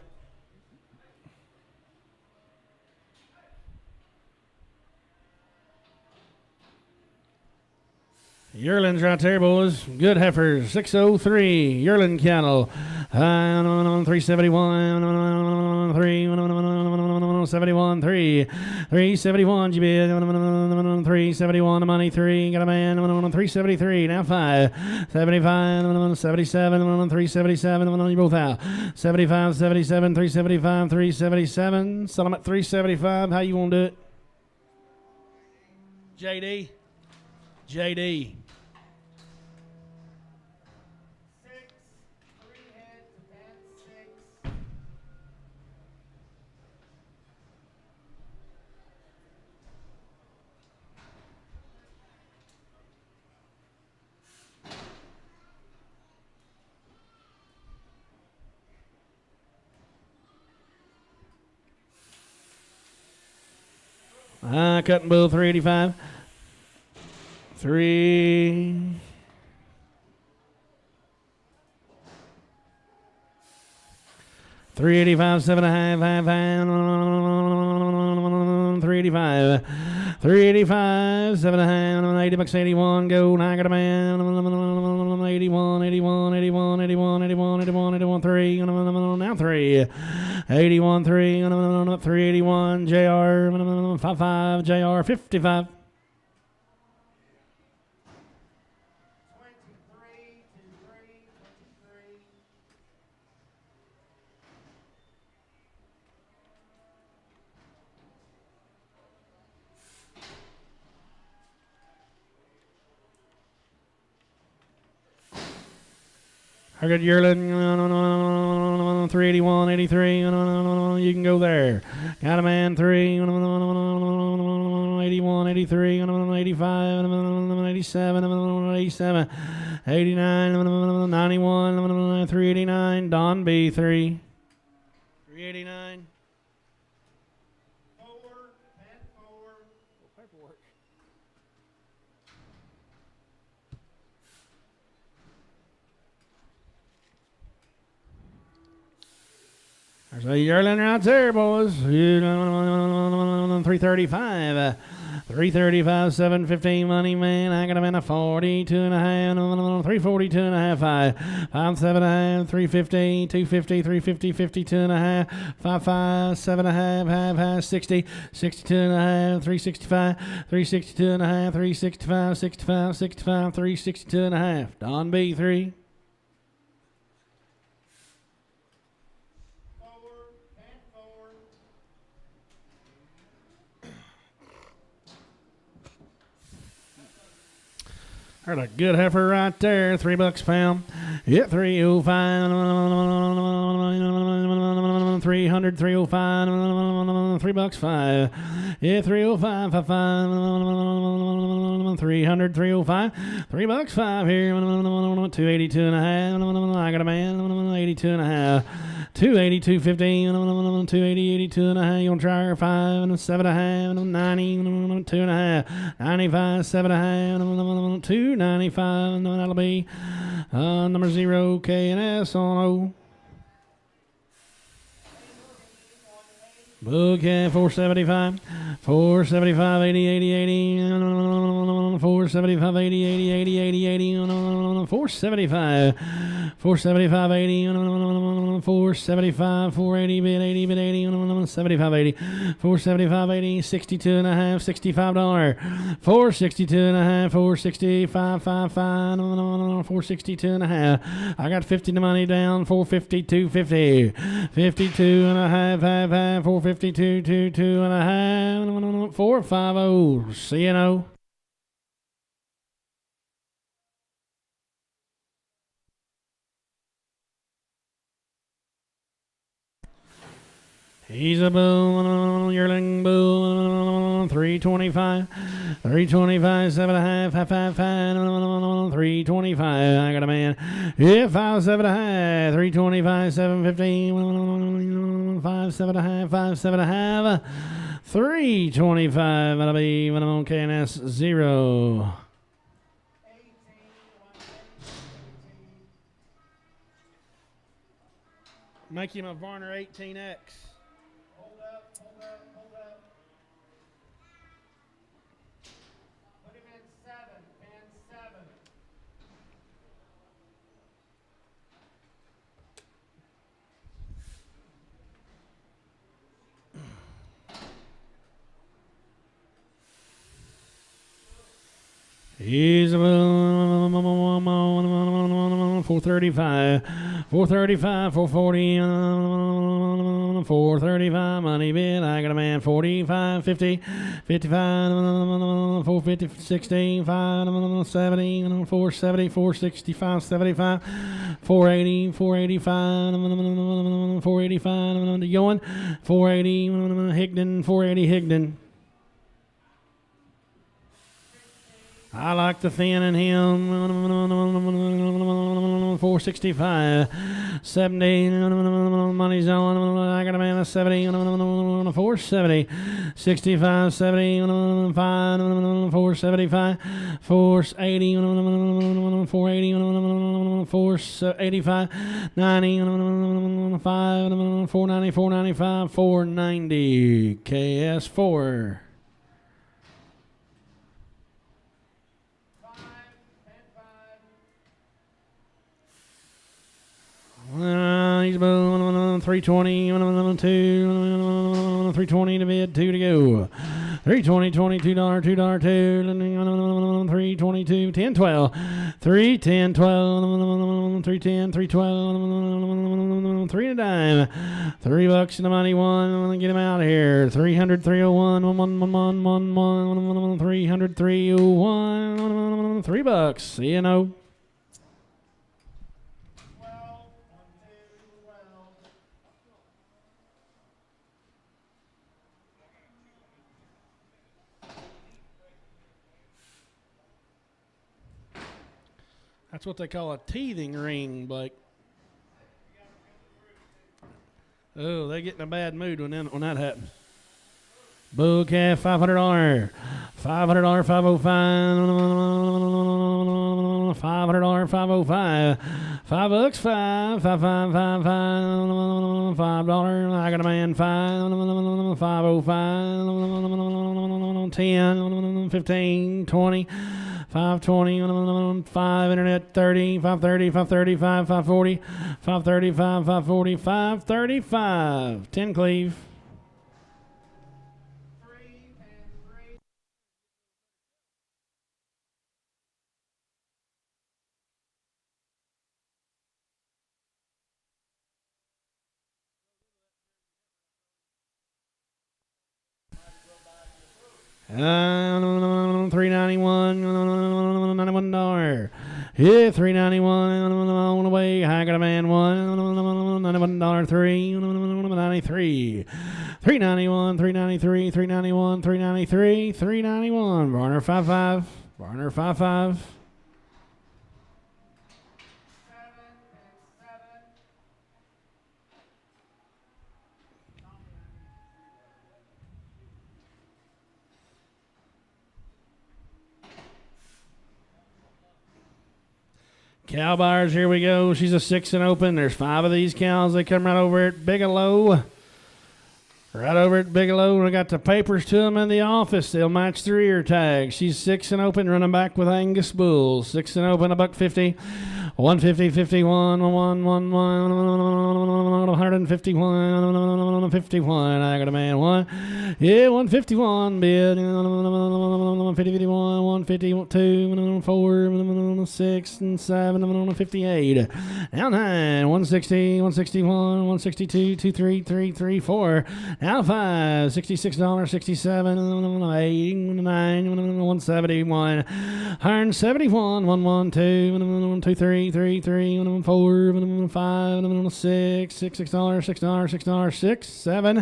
Yearlings right there, boys. Good heifers. 603. Yearling cattle. 371. 371. 371. You bid. 371. Money 3. Got a man. 373. Now 5. 75. 77. 377. You both out. 75. 77. 375. 377. Sell them at 375. How you want to do it? JD. JD. 6, 3 heads, and 6. Cutting bull 385. 385, 7.5, 385, 7.5, 80 bucks, 81, go, I got a man, 81, 81, 81, 81, 81, 81, 81, 3, now 3, 81, 3, 381, JR, 55, JR, 55. 23. I got yearling, 381, 83, you can go there. Got a man, 3, 81, 83, 85, 87, 87, 89, 91, 389, Don B, 3. 389. 4, 4. Paperwork. There's a yearling right there, boys. 335. 335, 715 money, man. I got him in a 42 and a half, 342 and a half, 5, 7 and a half, 350, 250, 350, 52 and a half, 5, 7 and a half, 60, 62 and a half, 365, 362 and a half, 365, 65, 65, 362 and a half. Don B, 3. 4, 4. There's a good heifer right there, $3 a pound. Yeah, 305, 300, 305, $3 5. Yeah, 305, 55, 300, 305, $3 5 here. 282 and a half. I got a man, 82 and a half. 280, 250, 280, 82 and a half. You want to try her 5 and 7 and a half, 90, 2 and a half, 95, 7 and a half, 295, and that'll be number 0, K and S on O. Okay, 475, 475, 80, 80, 80, 475, 80, 80, 80, 80, 80, 475, 475, 80, 475, 480, bid 80, bid 80, 75, 80, 475, 80, 62 and a half, $65, 462 and a half, 465, 55, 462 and a half. I got 50 the money down, 450, 250, 52 and a half, 452, 22 and a half, 450, CNO. He's a bull, yearling bull, 325, 325, 7.5, 325. I got a man, yeah, 5, 7.5, 325, 715, 5, 7.5, 5, 7.5, 325. That'll be minimum KNS 0. 18, 18. Make him a Varner 18X. Hold up. Put him in 7, pen 7. He's a 435, 435, 440, 435 money bid. I got a man 45, 50, 55, 450, 60, 5, 70, 470, 465, 75, 480, 485, 485, going 480, Higdon, 480 Higdon. I like the thin in him. 465. 70. Money's on. I got a man of 70. 470. 65. 70. 5. 475. 480. 480. 485. 90. 5. 490. 495. 490. KS4. He's about 320, 320 to bid, 2 to go. 320, $22, $2, 2, 322, 10, 12, 310, 12, 310, 312, 3 and a dime, $3 in the money, one, get him out of here. 300, 301, 300, 301, $3. See you know. That's what they call a teething ring, Blake. Oh, they get in a bad mood when that happens. Bull calf, $500. $500, 505. $500, 505. $5, 5, 5, 5, 5, 5, $5. I got a man, 5, 505. 10, 15, 20. 520, 5 internet, 30, 530, 535, 540, 535, 540, 535. 10 cleave. $391, $91. Yeah, $391 on the way. I got a man, $91, 3, 93. $391, $393, $391, $393, $391. Barner 55. Barner 55. Cow buyers, here we go. She's a 6 and open. There's 5 of these cows. They come right over at Bigelow. Right over at Bigelow. We got the papers to them in the office. They'll match their ear tags. She's 6 and open, running back with Angus bulls. 6 and open, $150. 150, 51, 151, 51. I got a man, 1. Yeah, 151 bid. 150, 51, 152, 4, 6, and 7, 58. Now 9, 160, 161, 162, 23, 3, 3, 4. Now 5, $66, 67, 8, 9, 171, 171, 112, 23, 3, 3, 4, 5, 6, $6, $6, 6, 7,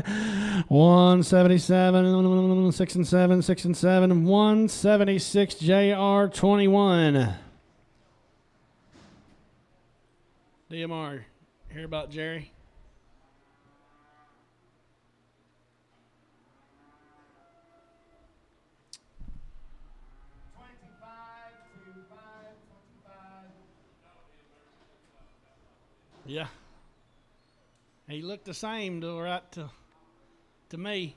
177, 6 and 7, 6 and 7, 176 JR 21. DMR, hear about Jerry? Yeah. He looked the same to right to me.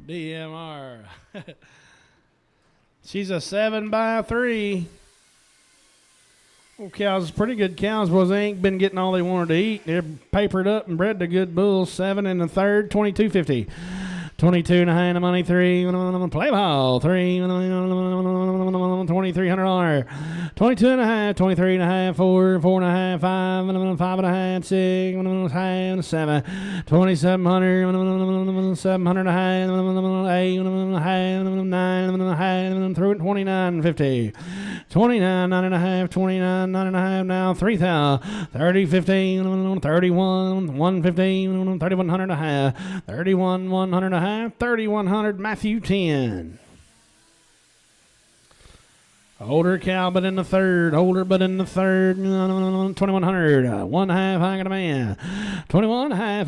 DMR. She's a 7x3. Well, cows, pretty good cows, boys. They ain't been getting all they wanted to eat. They're papered up and bred to good bulls. 7 and a third, $22.50. 22 and a half, money 3, play ball 3, $2,300, 22 and a half, 23 and a half, 4, 4 and a half, 5, 5 and a half, 6, 7, 2,700, 700 and a half, 8 and a half, 9 and a half, through 29.50. 29, 9 and a half, 29, 9 and a half, now 3,000, 30, 15, 31, 115, 3,100 and a half, 31, 100 and a half, 3,100, Matthew 10. Older cow, but in the third. Older, but in the third. 2,100. 1 half, I got a man. 21 half,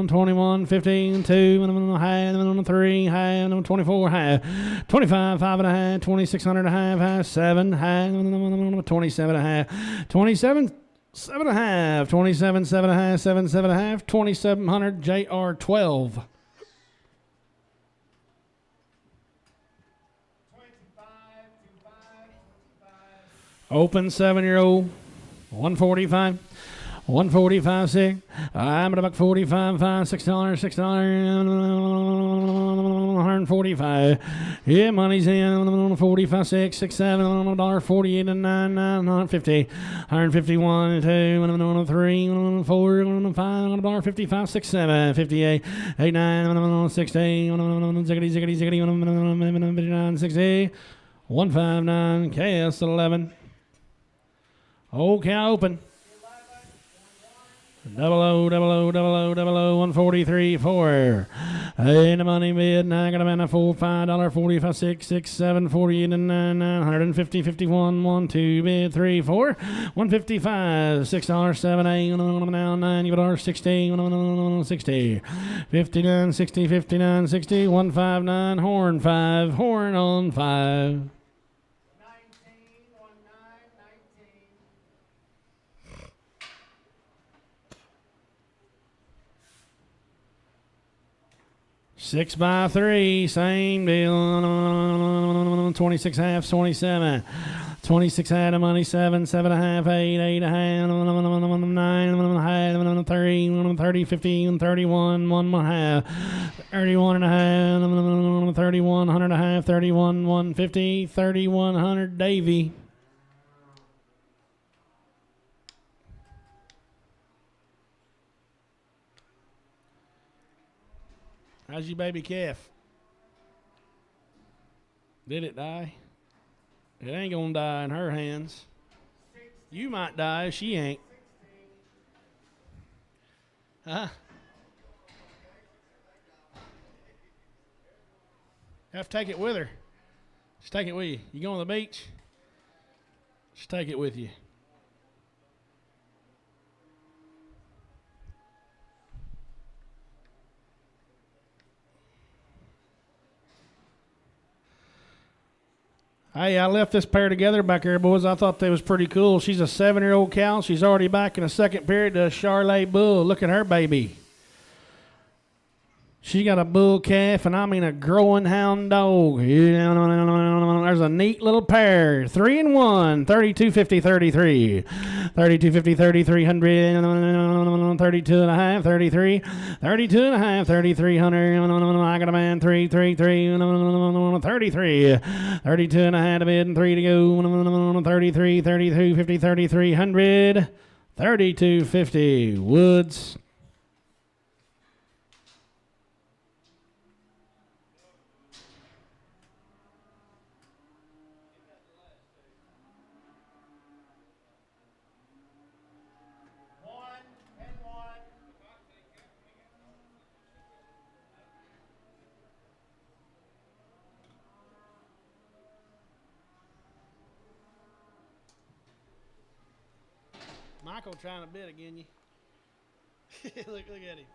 21, 15, 2, half, 3, half, 24 half. 25, 5 and a half, 2,600 and a half, 7 half, 27 and a half, 27, 7 and a half, 27, 7 and a half, 7, 7 and a half, 2,700, JR 12. Open 7-year-old, 145, 145, 6. I'm at about 45, 5, $6, $145. Yeah, money's in, 45, 6, 6, 7, $48 and 9, 950, 151, 2, 3, 4, 5, 55, 6, 7, 58, 8, 9, 60, ziggity, ziggity, ziggity, 59, 60, 159, KS 11. Old cow open. 143, 4. Hey, the money bid. Now I got a man at $4, $5, 45, 6, 6, 7, 48, and 9, 950, 51, 1, 2, bid 3, 4, 155, $6, 7, 8, now 9, $60, 60, 59, 60, 59, 60, 159, horn 5, horn on 5. 6 by 3, same deal. 26 half, 27. 26 half of money, 7, 7 and a half, 8, 8 and a half, 9, 30, 30, 15, 31, 1 and a half, 31 and a half, 31, 100 and a half, 31, 150, 3,100, Davy. How's your baby calf? Did it die? It ain't gonna die in her hands. You might die, she ain't. Huh? Have to take it with her. Just take it with you. You going to the beach? Just take it with you. Hey, I left this pair together back there, boys. I thought they was pretty cool. She's a 7-year-old cow. She's already back in the second period to a Charolais bull. Look at her baby. She got a bull calf, and I mean a growing hound dog. There's a neat little pair. 3 and 1. 32.50, 33. 32.50, 3,300. 32 and a half, 33. 32 and a half, 3,300. I got a man. 3, 3, 3. 33. 32 and a half to bid and 3 to go. 33, 32, 50, 3,300. 32.50. Woods. Michael trying to bid again you. look at him.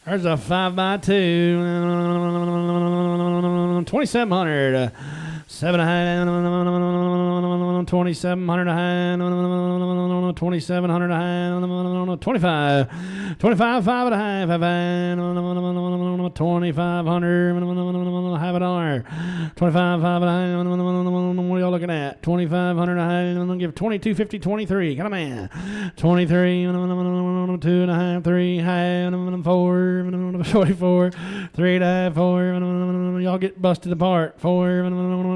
There's a 5x2. 2,700. 7.5. 2,700. 2,700. 25. 25. 5.5. 2,500. Have it on. 25. 5.5. What are y'all looking at? 2,500. I'm gonna give 22.50. 23. Got a man. 23. 2.5. 3. 4. 44. 3.5. 4. Y'all get busted apart. 4.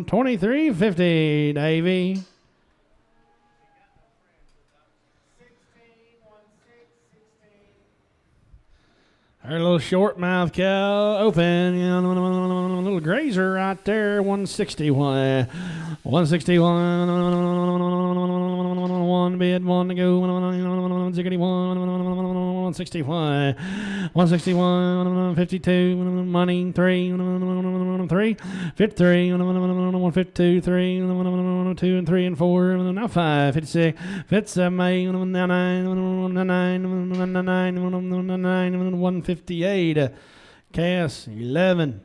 23.50. Davey. 16. Our little short mouth cow open. Little grazer right there. 161. 161. One bid, one to go. Ziggity one. 161. 161. 52. Money 3. 3. 53. 152. 3. 2 and 3 and 4. Now 5. 56. 57. 9. 158. Cass 11.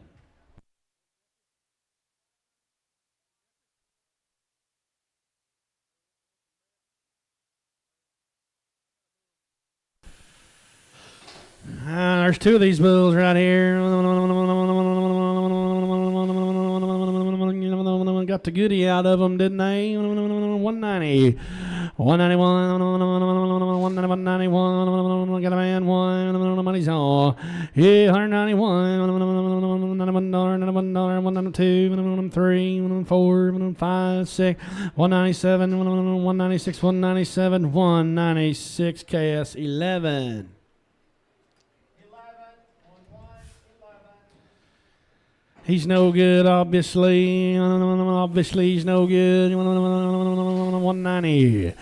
There's two of these bulls right here. Got the goodie out of them, didn't they? 190. 191. 191. Got a man. Money's on. Yeah, 191. $91. 192. 3. 4. 5. 6. 197. 196. 197. 196. KS 11. He's no good, obviously. Obviously, he's no good. 190.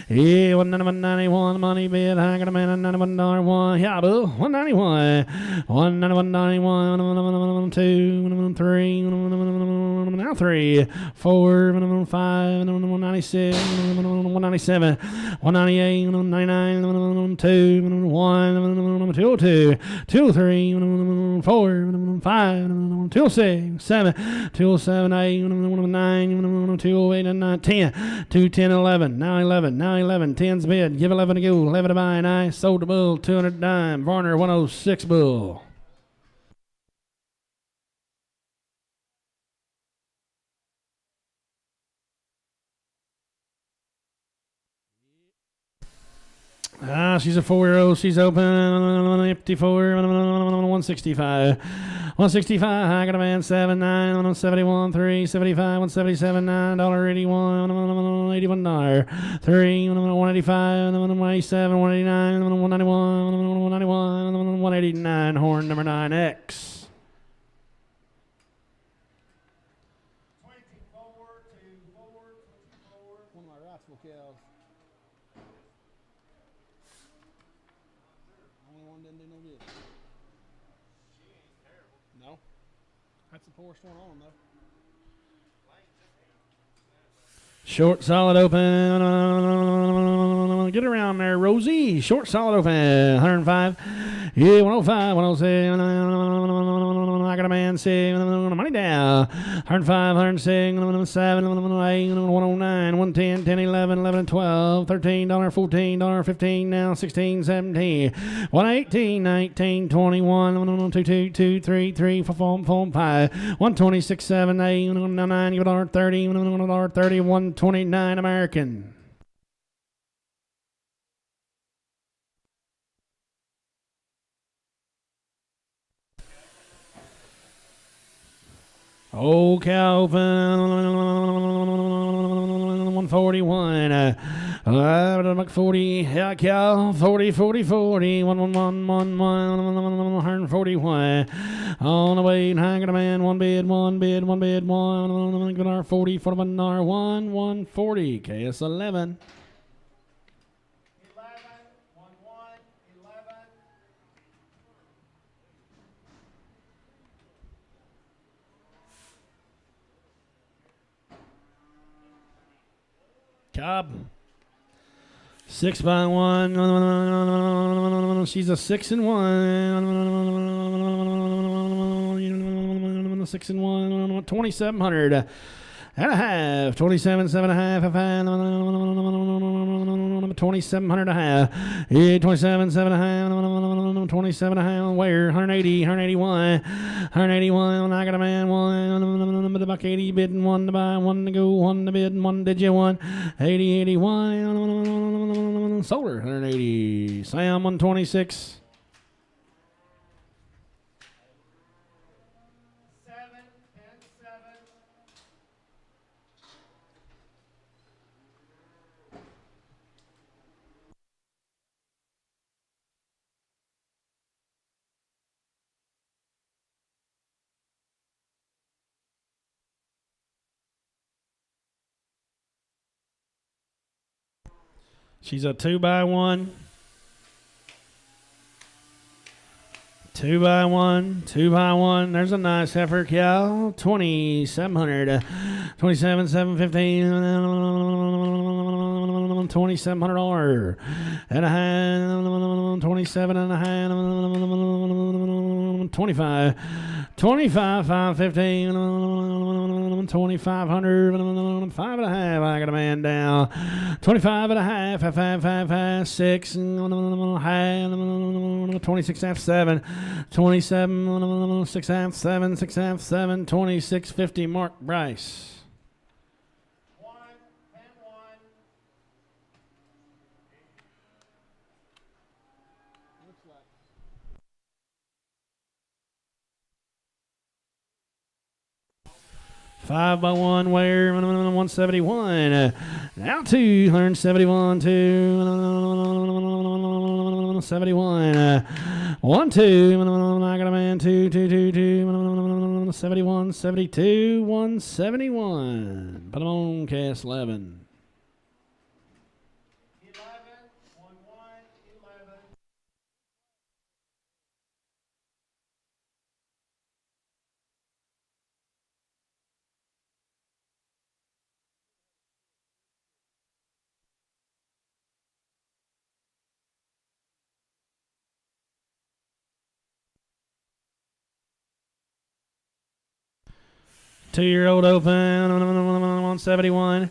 Yeah, 191. Money bid. I got a man. $91. Yeah, boo. 191. 191. 2. 3. Now 3. 4. 5. 196. 197. 198. 99. 2. 1. 202. 203. 4. 5. 206, 7, 207, 8, 9, 208, 9, 10, 210, 11, now 11, 10's bid, give 11 to go, 11 to buy, and I sold the bull, 200 dime, Varner 106 bull. She's a 4-year-old. She's open. Empty 4. 165. 165. I got a man. 79. 171. 3. 75. 177. $9.81. $81. 3. 185. 187. 189. 191. 191. 189. Horn number 9X. 24 to 4. 24. One of my rightful cows. Only one didn't do no good. She ain't terrible. No. That's the poorest one on, though. Short, solid, open. Get around there, Rosie. Short, solid, open. 105. Yeah, 105, 106. I got a man. 6. Money down. 105, 106, 107, 108, 109, 110, 10, 11, 11, 12, $13, $14, 15, now 16, 17, 118, 19, 21, 22, 2, 3, 3, 4, 4, 5, 126, 7, 8, 9, give $30, $30, 129 American. Old cow open. 141. 40. Yeah, cow. 40, 40, 40. 141. On the way. I got a man. One bid. Give it our 40. 41 R. 140. KS 11. 11. 11. Cobb. 6 by 1. She's a 6 and 1. 6 and 1. 2,700 and a half. 27.5 and a half. 2,700 and a half. Yeah, 27.7 and a half. 27 and a half. Where? 180. 181. 181. I got a man. One. The buck 80 bidding. One to buy. One to go. One to bid. One did you one. 80. 81. Solar 180. Sam 126. She's a 2 by 1. 2 by 1. 2 by 1. There's a nice heifer cow. 2,700. 27,715. $2,700 and a half. 27 and a half. 25. 25, 515, 2,500, 5 and a half. I got a man down. 25 and a half, 5, 6 and a half, 26 half, 7, 27, 6 half, 7, 6 half, 7, 26.50. Mark Bryce. 5 by 1, where 171. Now 271, 271. 1, 2. I got a man. 2, 2, 2, 2. 71, 72, 171. Put them on, cast 11. 2-year-old open, 171,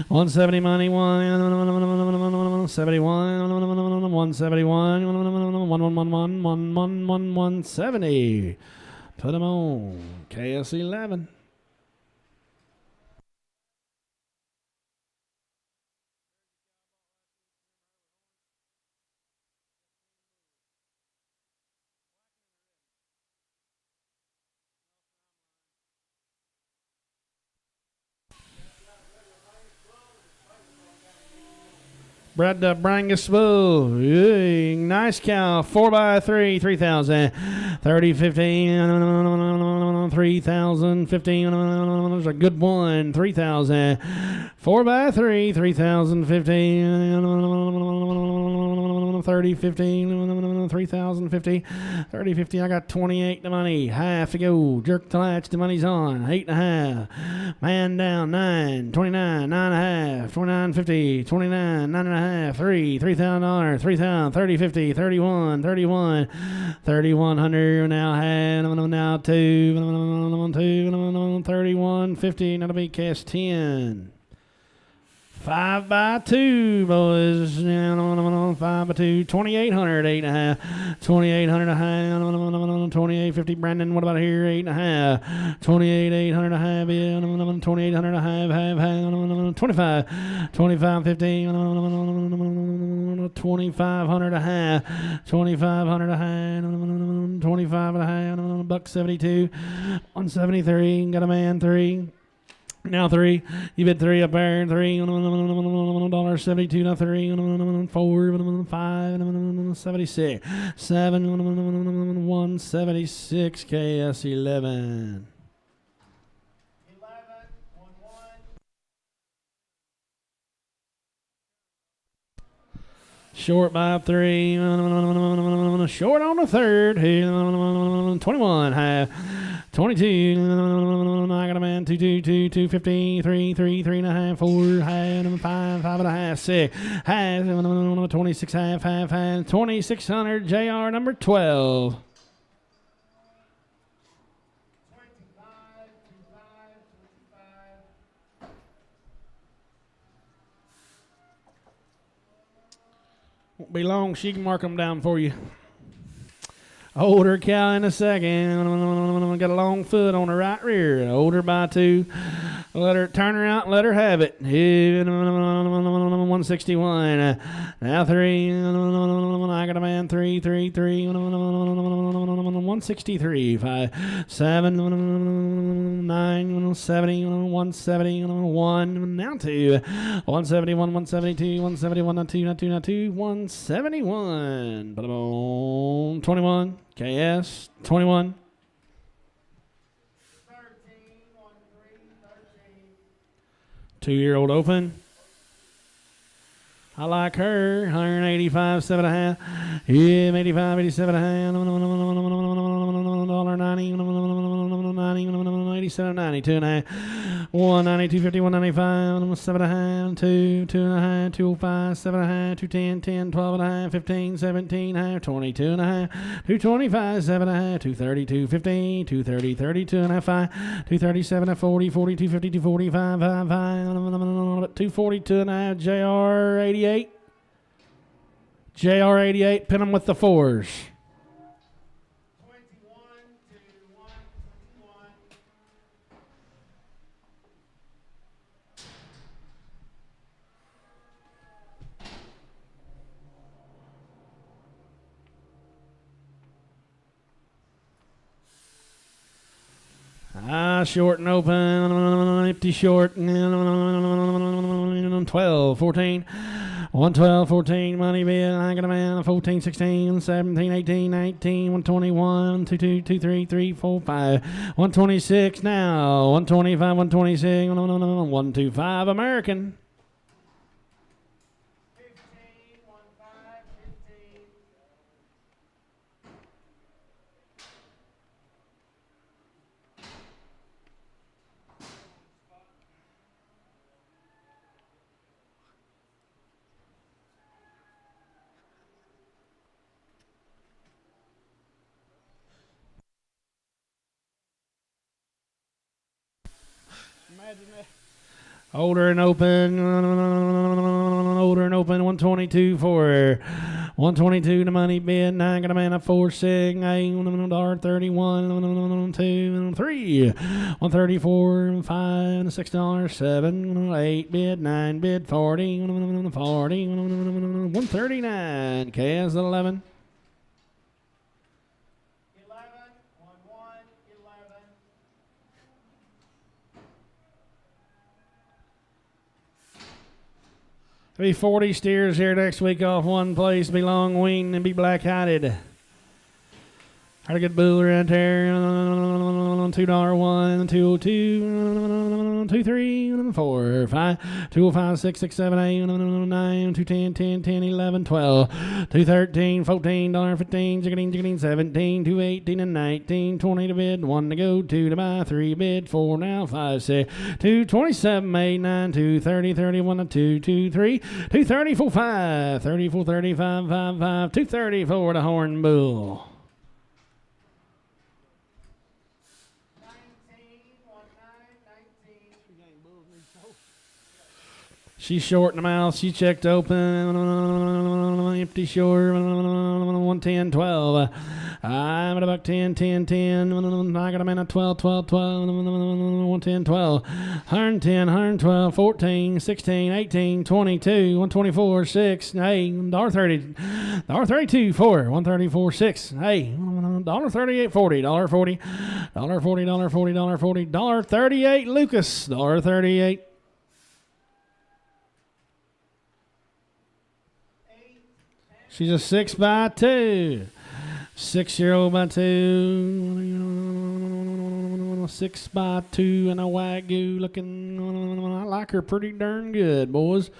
170 money, 171, 171, 170. Put them on, KS11. Brad Brangus Bull. Nice cow. 4 by 3, 3,000. 30, 15, 3,000, 15. There's a good one. 3,000. 4 by 3, 3,000, 15. 30, 15, 3,050. 30, 50. I got 28 the money. Half to go. Jerk the latch. The money's on. 8.5. Man down. 9. 29. 9.5. 29.50. 29. 9.5. 3. $3,000. 3,000. 30, 50. 31. 31. 3,100. Now 2. 31.50. That'll be cast 10. 5 by 2, boys. 5 by 2. 2,800. 8.5. 2,800 a half. 28.50. Brandon, what about here? 8.5. 28,800 a half. 2,800 a half. 25. 25.50. 2,500 a half. 2,500 a half. 25 and a half. $1.72. 173. Got a man. 3. Now 3. You bid 3 up there. 3. $1.72. Now 3. 4. 5. 76. 7. 176. KS11. Short by 3. Short on the third. 21 half. 22. I got a man. 2, 2, 2, 250. 3, 3, 3.5, 4, half, 5, 5.5, 6, half, 26, half, 2,600. JR number 12. 25, 25, 25. Won't be long. She can mark them down for you. Older cow in a second. Got a long foot on the right rear. Older by 2. Let her turn her out. Let her have it. 161. Now 3. I got a man. 3, 3, 3. 163. 5, 7, 9, 70, 170, 1. Now 2. 171, 172, 171, not 2, not 2, not 2. 171. 21. KS 21. 13, 1, 3, 13. 2-year-old open. I like her. 185, 7.5. Yeah, 85, 87.5. $90, 87, 90, 2.5. 190, 250, 195, 7.5, 2, 2.5, 205, 7.5, 210, 10, 12.5, 15, 17, 22.5, 225, 7.5, 230, 250, 230, 32.5, 5, 237, 40, 40, 250, 245, 5, 242.5, JR 88. JR 88, pin them with the 4s. 21, 2, 1, 21. Short and open, empty short, 12, 14, 112, 14, money bid, I got a man, 14, 16, 17, 18, 19, 121, 22, 23, 3, 4, 5, 126 now, 125, 126, 125 American. 15, 1, 5, 15. Imagine that. Older and open, 122 for 122 the money bid. Now I got a man at 4, 6, 8, $31, 2, 3, 134, 5, $6, 7, 8 bid, 9 bid, 40, 139. KS 11. 11, 1, 1, 11. Be 40 steers here next week off one place. Be long winged and be black hided. Had a good bull right there. $2 1, 202, 23, 4, 5, 205, 6, 6, 7, 8, 9, 210, 10, 10, 11, 12, 213, $14, 15, 16, 17, 218 and 19, 20 to bid, 1 to go, 2 to buy, 3 bid, 4 now, 5, 6, 227, 8, 9, 230, 31 to 2, 2, 3, 234, 5, 34, 35, 5, 5, 234 the horn bull. 19. She's short in the mouth. She checked open. Empty short. 110, 12. I'm at about 10, 10, 10. I got a man at 12, 12, 12. 110, 12. 110, 112, 14, 16, 18, 22, 124, 6, hey, $30, $32, 4, 134, 6, hey, $38, 40, $40, $40, $40, $40, $40, $38, Lucas, $38. She's a 6x2. 6-year-old by 2. 6x2 and a Wagyu looking. I like her pretty darn good, boys.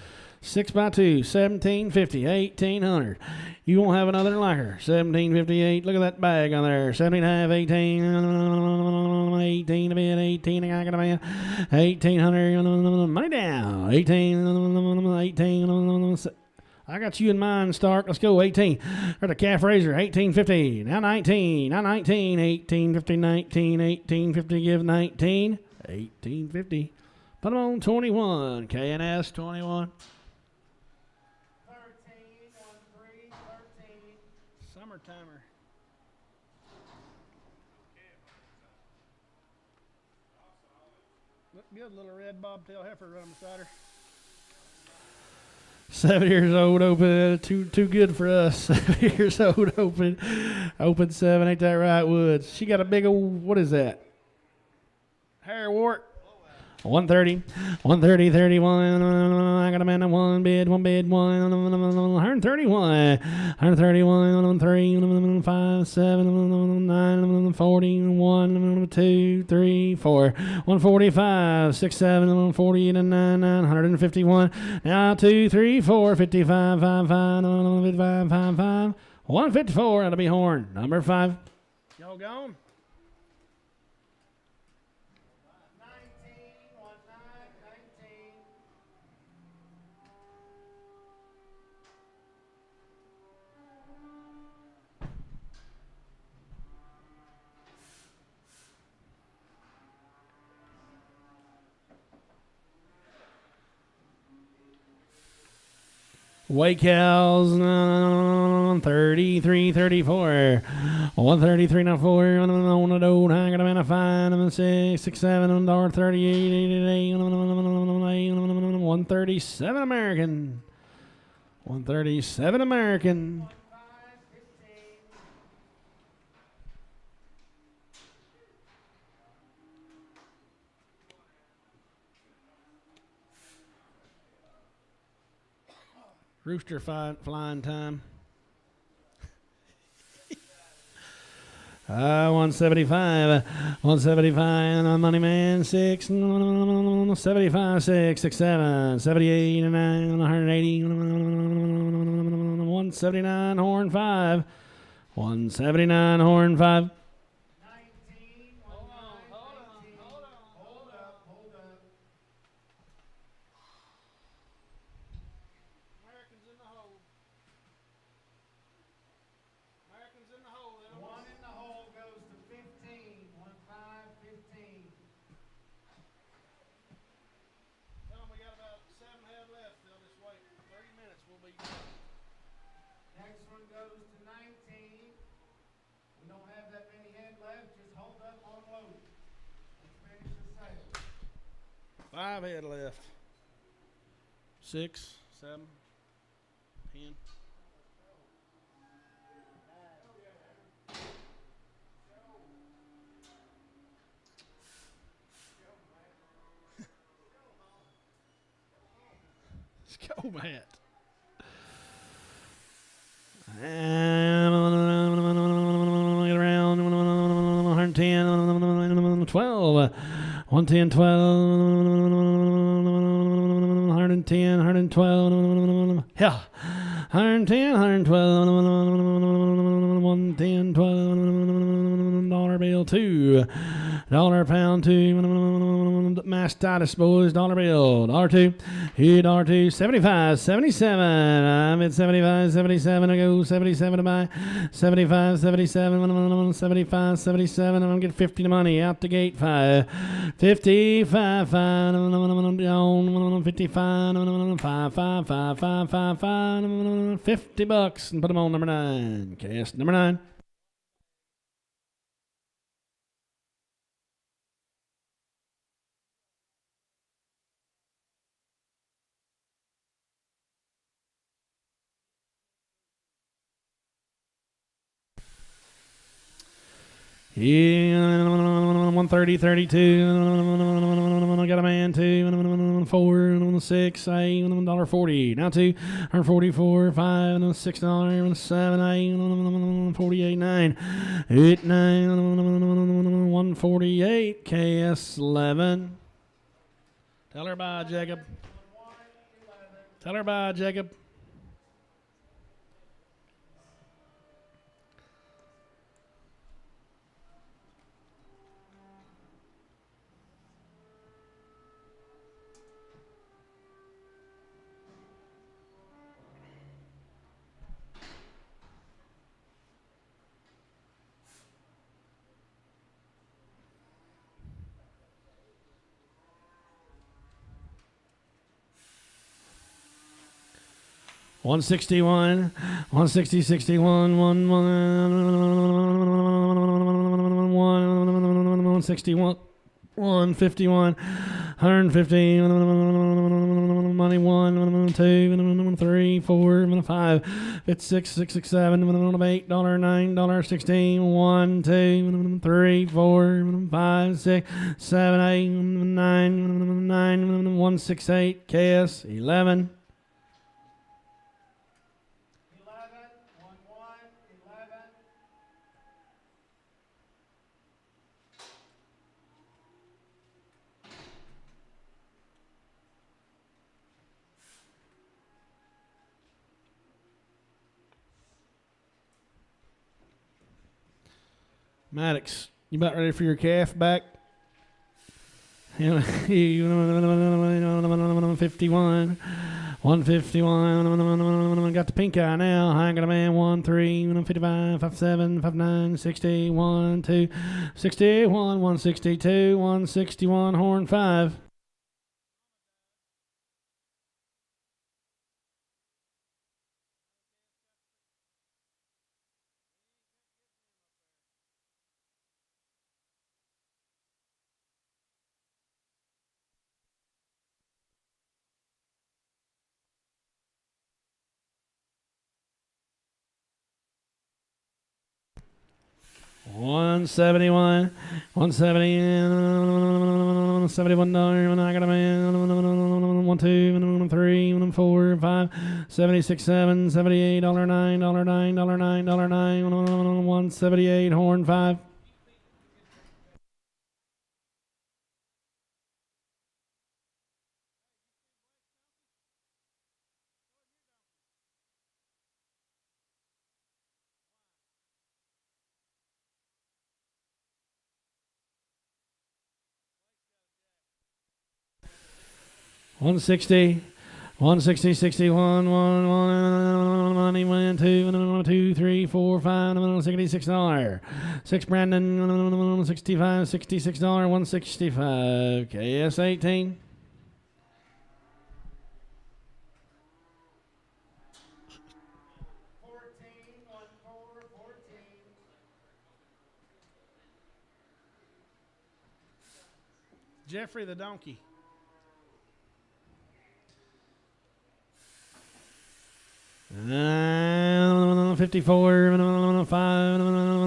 6x2, 1750, 1800. You won't have another like her. 1758. Look at that bag on there. 17.5, 18, 18 a bit, 18. I got a man. 1800. Money down. 18. I got you in mind, Stark. Let's go. 18. Or the calf raiser. 1850. Now 19. Now 19. 1850, 19. 1850. Give 19. 1850. Put them on 21. KNS 21. 13. Summer timer. Look good, little red bobtail heifer running beside her. 7 years old, open. Too good for us. 7 years old, open. Open 7. Ain't that right, Woods? She got a big old, what is that? Hair wart. 130, 31. I got a man at one bid, 131, 3, 5, 7, 9, 41, 2, 3, 4, 145, 6, 7, 48, 9, 151. Now 2, 3, 4, 55, 55, 55, 55, 154. That'll be horn. Number 5. Y'all gone? 19. White cows, 33, 34, 133, now 4, on the door, I got a man of 5, 6, 6, 7, $1, 38, 88, 137 American. 137 American. 5, 15. Rooster flying time. 175, 175, money man, 6, 75, 6, 6, 7, 78, 9, 180, 179, horn 5, 179, horn 5. 19. Hold up. Americans in the hole. Americans in the hole. One in the hole goes to 15. 1, 5, 15. Tell them we got about 7 head left. They'll just wait 30 minutes. We'll be done. Next one goes to 19. We don't have that many head left. Just hold up on load. Let's finish the sale. 5 head left. 6, 7, 10. Let's go, Matt. Get around 110, 12, 110, 12, 110, 112, yeah, 110, 112, 110, 12, dollar bill 2, dollar pound 2, mastitis boys, dollar bill, $2, here, $2, 75, 77, I'm at 75, 77, I go 77 to buy, 75, 77, 75, 77, I'm gonna get 50 to money, out the gate, 5, 55, 5, down, 55, 5, 5, 5, 5, 5, 5, $50, and put them on number 9, cast number 9. Yeah, 130, 32. Got a man 2, 4, 6, 8, $1.40. Now 2, 144, 5, $6, 7, 8, 48, 9, 8, 9, 148. KS 11. Tell her bye, Jacob. Tell her bye, Jacob. $161, $160, $61, $161, $151, $150, money, 1, 2, 3, 4, 5, 6, 6, 6, 7, $8, $9, $16, 1, 2, 3, 4, 5, 6, 7, 8, 9, 168, KS 11. 11. Maddox, you about ready for your calf back? 51, 151, got the pink eye now. I got a man, 1, 3, 55, 57, 59, 60, 1, 2, 61, 162, 161, horn 5. $171, $170, $71. I got a man. 1, 2, 3, 4, 5, 76, 7, $78, $9, $9, $9, $9, 178, horn 5. $160, 61, 1, money, 1, 2, 3, 4, 5, $66. 6, Brandon, 65, $66, $165. KS 18. 14. Jeffrey the donkey. $54, 5,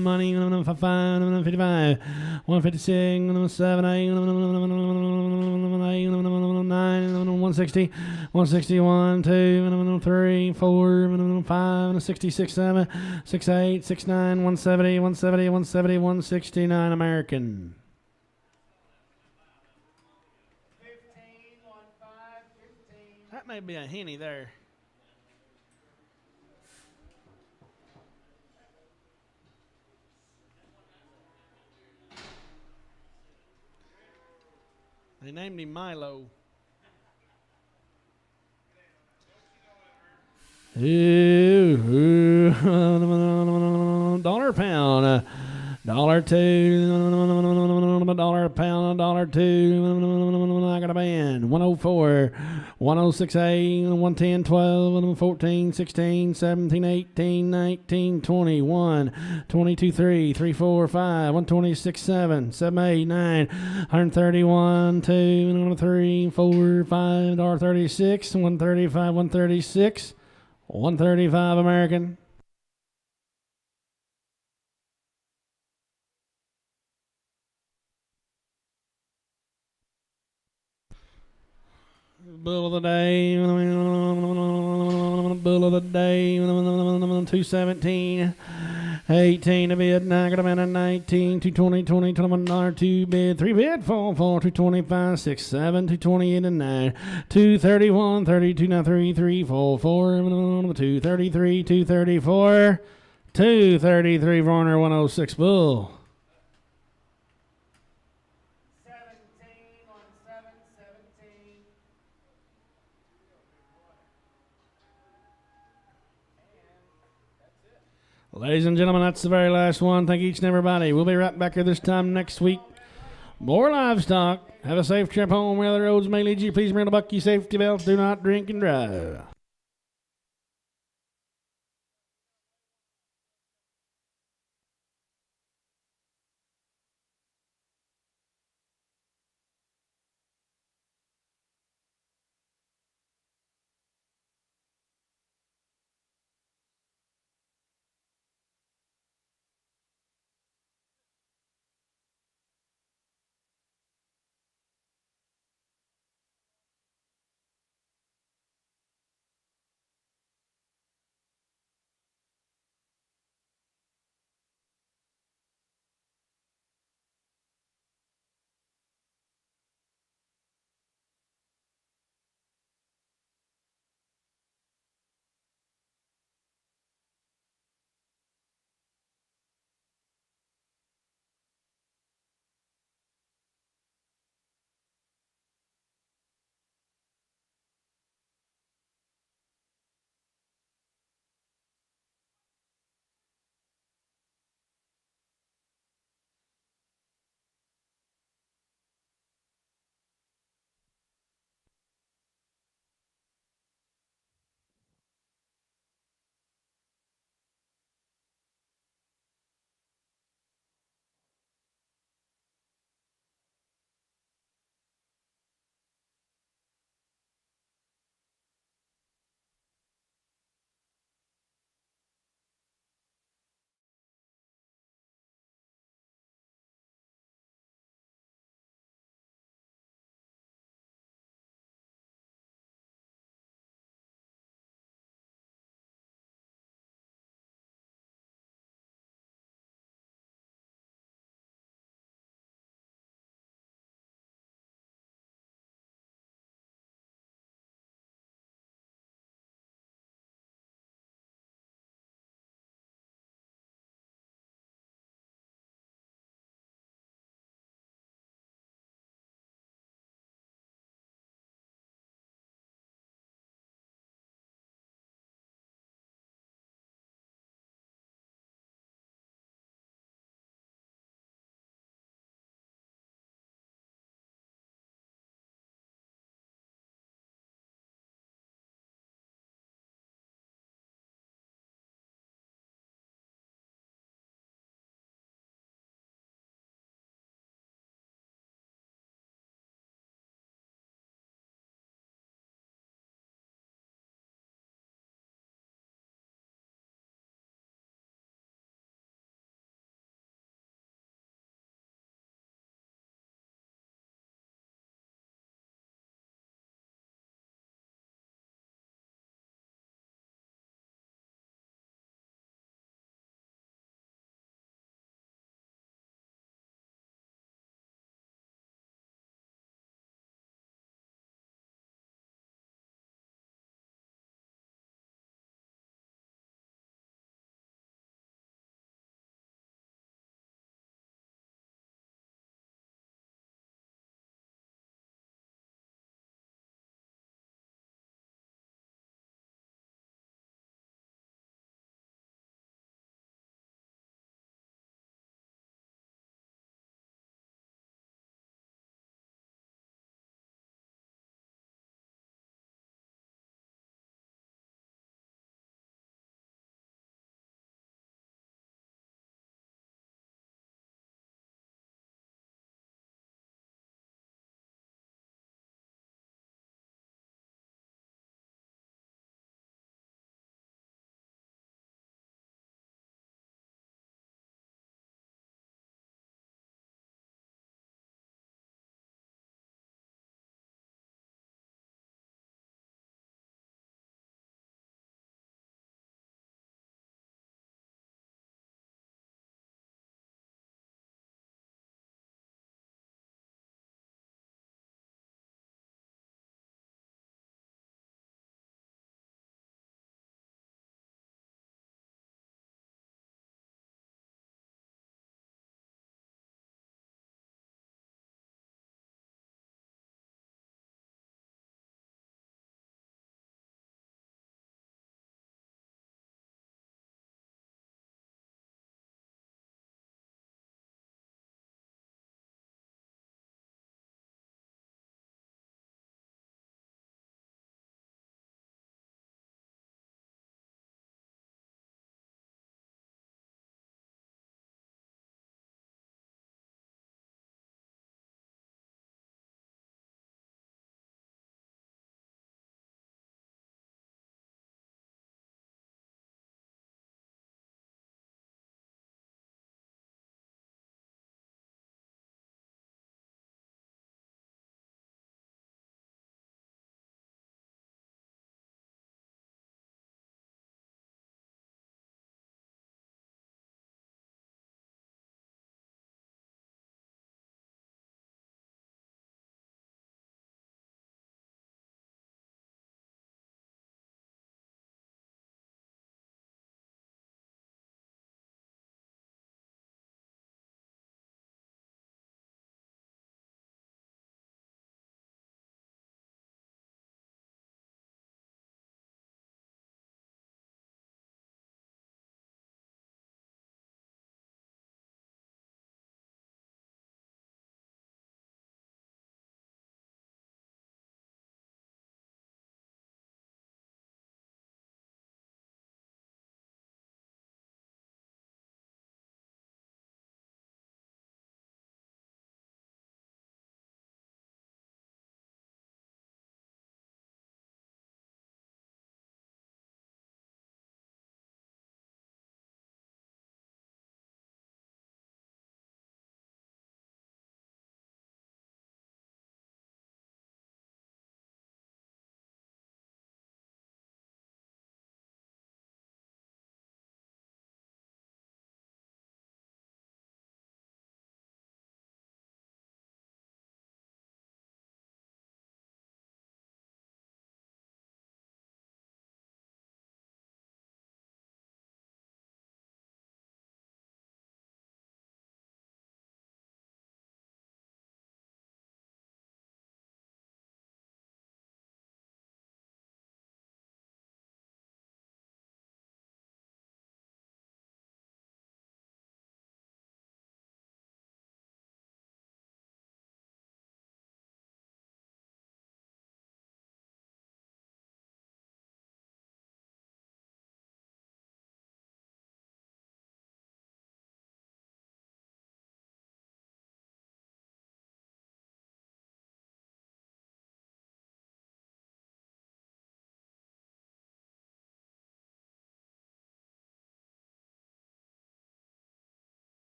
money, 5, 55, 156, 7, 8, 9, 160, 161, 2, 3, 4, 5, 66, 7, 68, 69, 170, 170, 170, 169 American. 15. That may be a henny there. They named him Milo. Dollar pound, $1.02, $1 a pound, $1.02. I got a band. 104, 106.8, 110, 12, 14, 16, 17, 18, 19, 21, 22, 3, 3, 4, 5, 126, 7, 7, 8, 9, 131, 2, 3, 4, 5, $1.36, 135, 136, 135 American. Bull of the day, bull of the day, 217, 18 to bid, 9 got a man at 19, 220, 20, 21, 2 bid, 3 bid, 4, 4, 225, 6, 7, 228 and 9, 231, 32, now 3, 3, 4, 4, 233, 234, 233, Varner, 106 bull. 17 on 7, 17. Ladies and gentlemen, that's the very last one. Thank each and everybody. We'll be right back here this time next week. More livestock. Have a safe trip home. Where the roads may lead you, please remember to buckle your safety belts. Do not drink and drive.